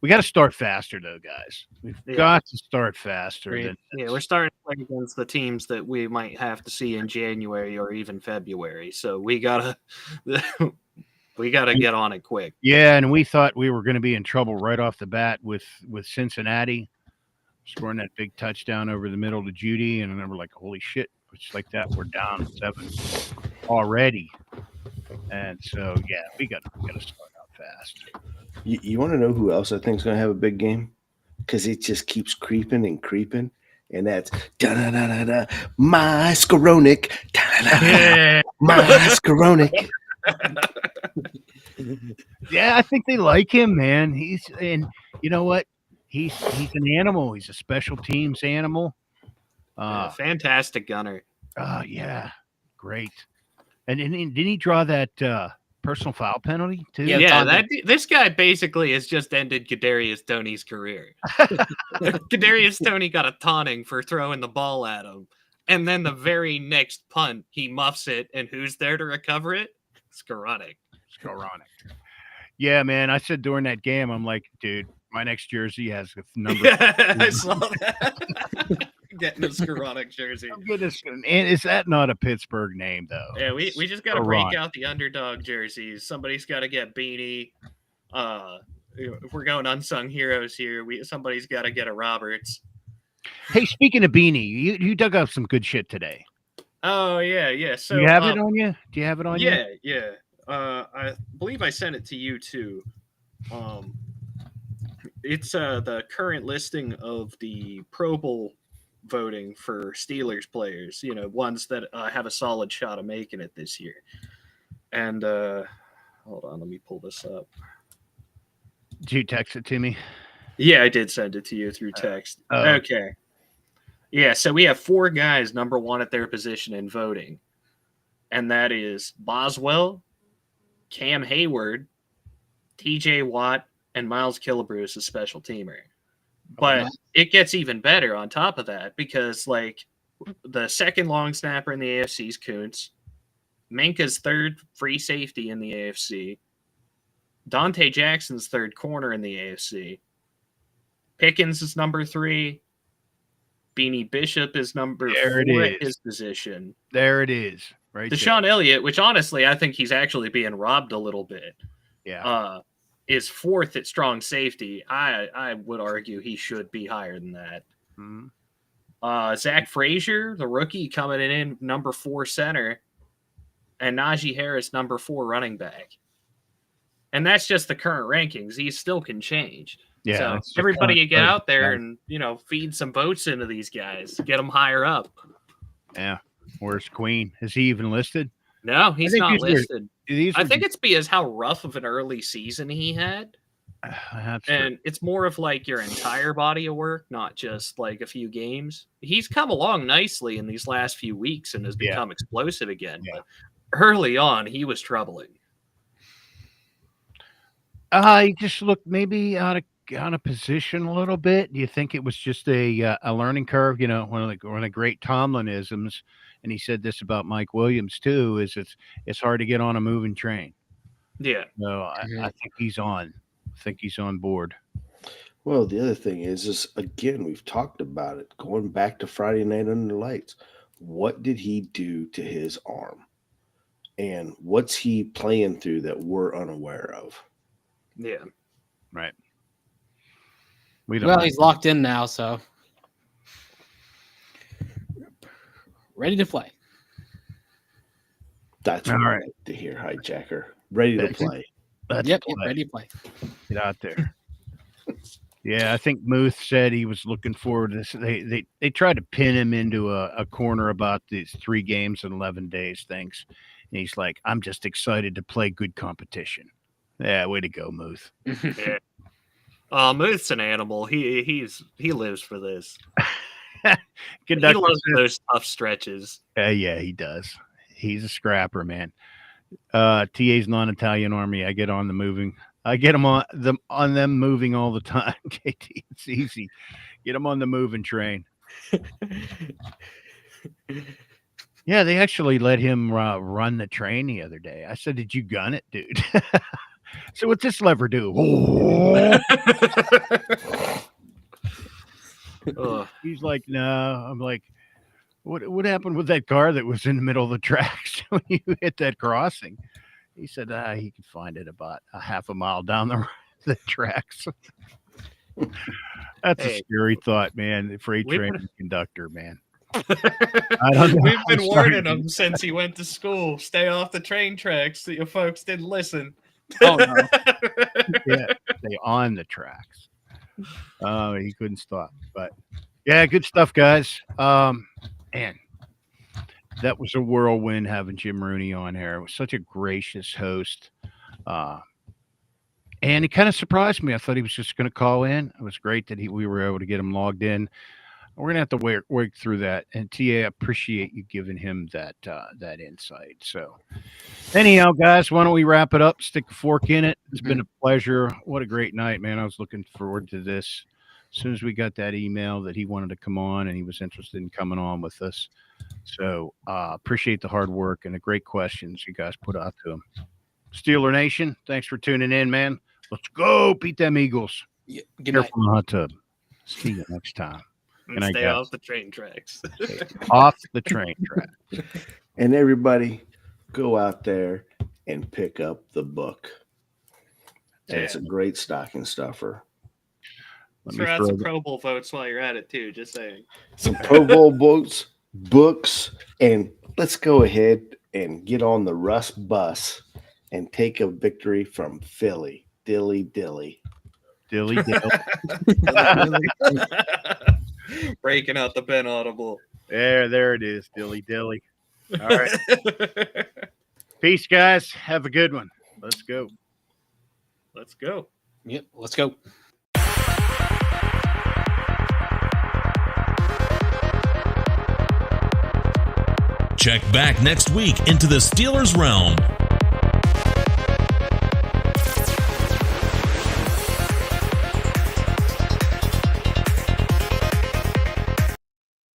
We got to start faster, though, guys. We've got to start faster. We're starting against the teams that we might have to see in January or even February. So we gotta get on it quick. Yeah, and we thought we were going to be in trouble right off the bat with Cincinnati. scoring that big touchdown over the middle to Judy, and then we're like, holy shit, it's like that. We're down 7 already. And so, yeah, we got to start out fast. You want to know who else I think is going to have a big game? Because it just keeps creeping and creeping. And that's da-da-da-da-da, my Skowronek. Da-da-da-da-da, my Skowronek. Yeah, I think they like him, man. And you know what? He's an animal. He's a special teams animal. Fantastic gunner. Yeah, great. And didn't he draw that personal foul penalty too? Yeah, this guy basically has just ended Kadarius Toney's career. Kadarius Toney got a taunting for throwing the ball at him, and then the very next punt, he muffs it, and who's there to recover it? Skowronek. Yeah, man. I said during that game, I'm like, dude, my next jersey has a number. I saw that. Getting a Skowronek jersey. Oh, goodness. And is that not a Pittsburgh name, though? Yeah, we just got to break out the underdog jerseys. Somebody's got to get Beanie. If we're going unsung heroes here, somebody's got to get a Roberts. Hey, speaking of Beanie, you dug up some good shit today. Oh, yeah. So you have it on you? Do you have it on you? Yeah. I believe I sent it to you too. It's the current listing of the Pro Bowl voting for Steelers players, ones that have a solid shot of making it this year. And hold on, let me pull this up. Did you text it to me? Yeah, I did send it to you through text. Okay. Yeah, so we have 4 guys number 1 at their position in voting. And that is Boswell, Cam Hayward, TJ Watt, and Miles Killebrew is a special teamer. But it gets even better on top of that because, the second long snapper in the AFC is Kuntz. Minka's third free safety in the AFC. Dante Jackson's third corner in the AFC. Pickens is number 3. Beanie Bishop is number 4 at his position. There it is. Right. Deshaun Elliott, which honestly I think he's actually being robbed a little bit. Yeah. Is 4th at strong safety. I would argue he should be higher than that. Mm-hmm. Zach Frazier, the rookie, coming in number 4 center, and Najee Harris number 4 running back. And that's just the current rankings. These still can change. Yeah. So everybody get out there and feed some votes into these guys, get them higher up. Yeah. Where's Queen? Is he even listed? No, he's not listed. I think it's because how rough of an early season he had. And it's more of your entire body of work, not just a few games. He's come along nicely in these last few weeks and has become explosive again. Yeah. But early on, he was troubling. He just looked maybe out of position a little bit. Do you think it was just a learning curve? One of the great Tomlinisms, and he said this about Mike Williams too, is it's hard to get on a moving train. Yeah. So I think he's on. I think he's on board. Well, the other thing is again, we've talked about it, going back to Friday Night Under the Lights. What did he do to his arm? And what's he playing through that we're unaware of? Yeah. Right. He's locked in now, so ready to play. That's what I like to hear, hijacker. Ready to play. Yep, ready to play. Get out there. Yeah, I think Muth said he was looking forward to this. They tried to pin him into a corner about these 3 games in 11 days things. And he's like, I'm just excited to play good competition. Yeah, way to go, Muth. Yeah. Muth's an animal. He lives for this. He loves those tough stretches. Yeah, he does. He's a scrapper, man. TA's non-Italian army. I get on the moving. I get them on them moving all the time. KT, it's easy. Get them on the moving train. Yeah, they actually let him run the train the other day. I said, "Did you gun it, dude?" So what's this lever do? He's like, no. I'm like, what happened with that car that was in the middle of the tracks when you hit that crossing? He said he could find it about a half a mile down the tracks. That's a Hey. scary thought, man. The freight We've train been- conductor, man. I don't know. We've been I'm sorry. warning him since he went to school. Stay off the train tracks. You folks didn't listen. Oh no. Yeah, stay on the tracks. He couldn't stop. But yeah, good stuff, guys. Man, that was a whirlwind having Jim Rooney on here. It was such a gracious host. And it kind of surprised me. I thought he was just going to call in. It was great that we were able to get him logged in. We're going to have to work through that. And TA, I appreciate you giving him that insight. So anyhow, guys, why don't we wrap it up? Stick a fork in it. It's been a pleasure. What a great night, man. I was looking forward to this. As soon as we got that email that he wanted to come on and he was interested in coming on with us. So appreciate the hard work and the great questions you guys put out to him. Steeler Nation, thanks for tuning in, man. Let's go beat them Eagles. Yeah, good night. Careful in the hot tub. See you next time. And I stay guess. off the train tracks. Off the train track. And everybody, go out there and pick up the book. And it's a great stocking stuffer. Throw out some Pro Bowl votes while you're at it too. Just saying. Some Pro Bowl books, and let's go ahead and get on the Russ bus and take a victory from Philly. Dilly dilly. Dilly dill. Breaking out the Ben Audible. There it is. Dilly dilly. All right. Peace, guys. Have a good one. Let's go. Let's go. Yep, let's go. Check back next week into the Steelers realm.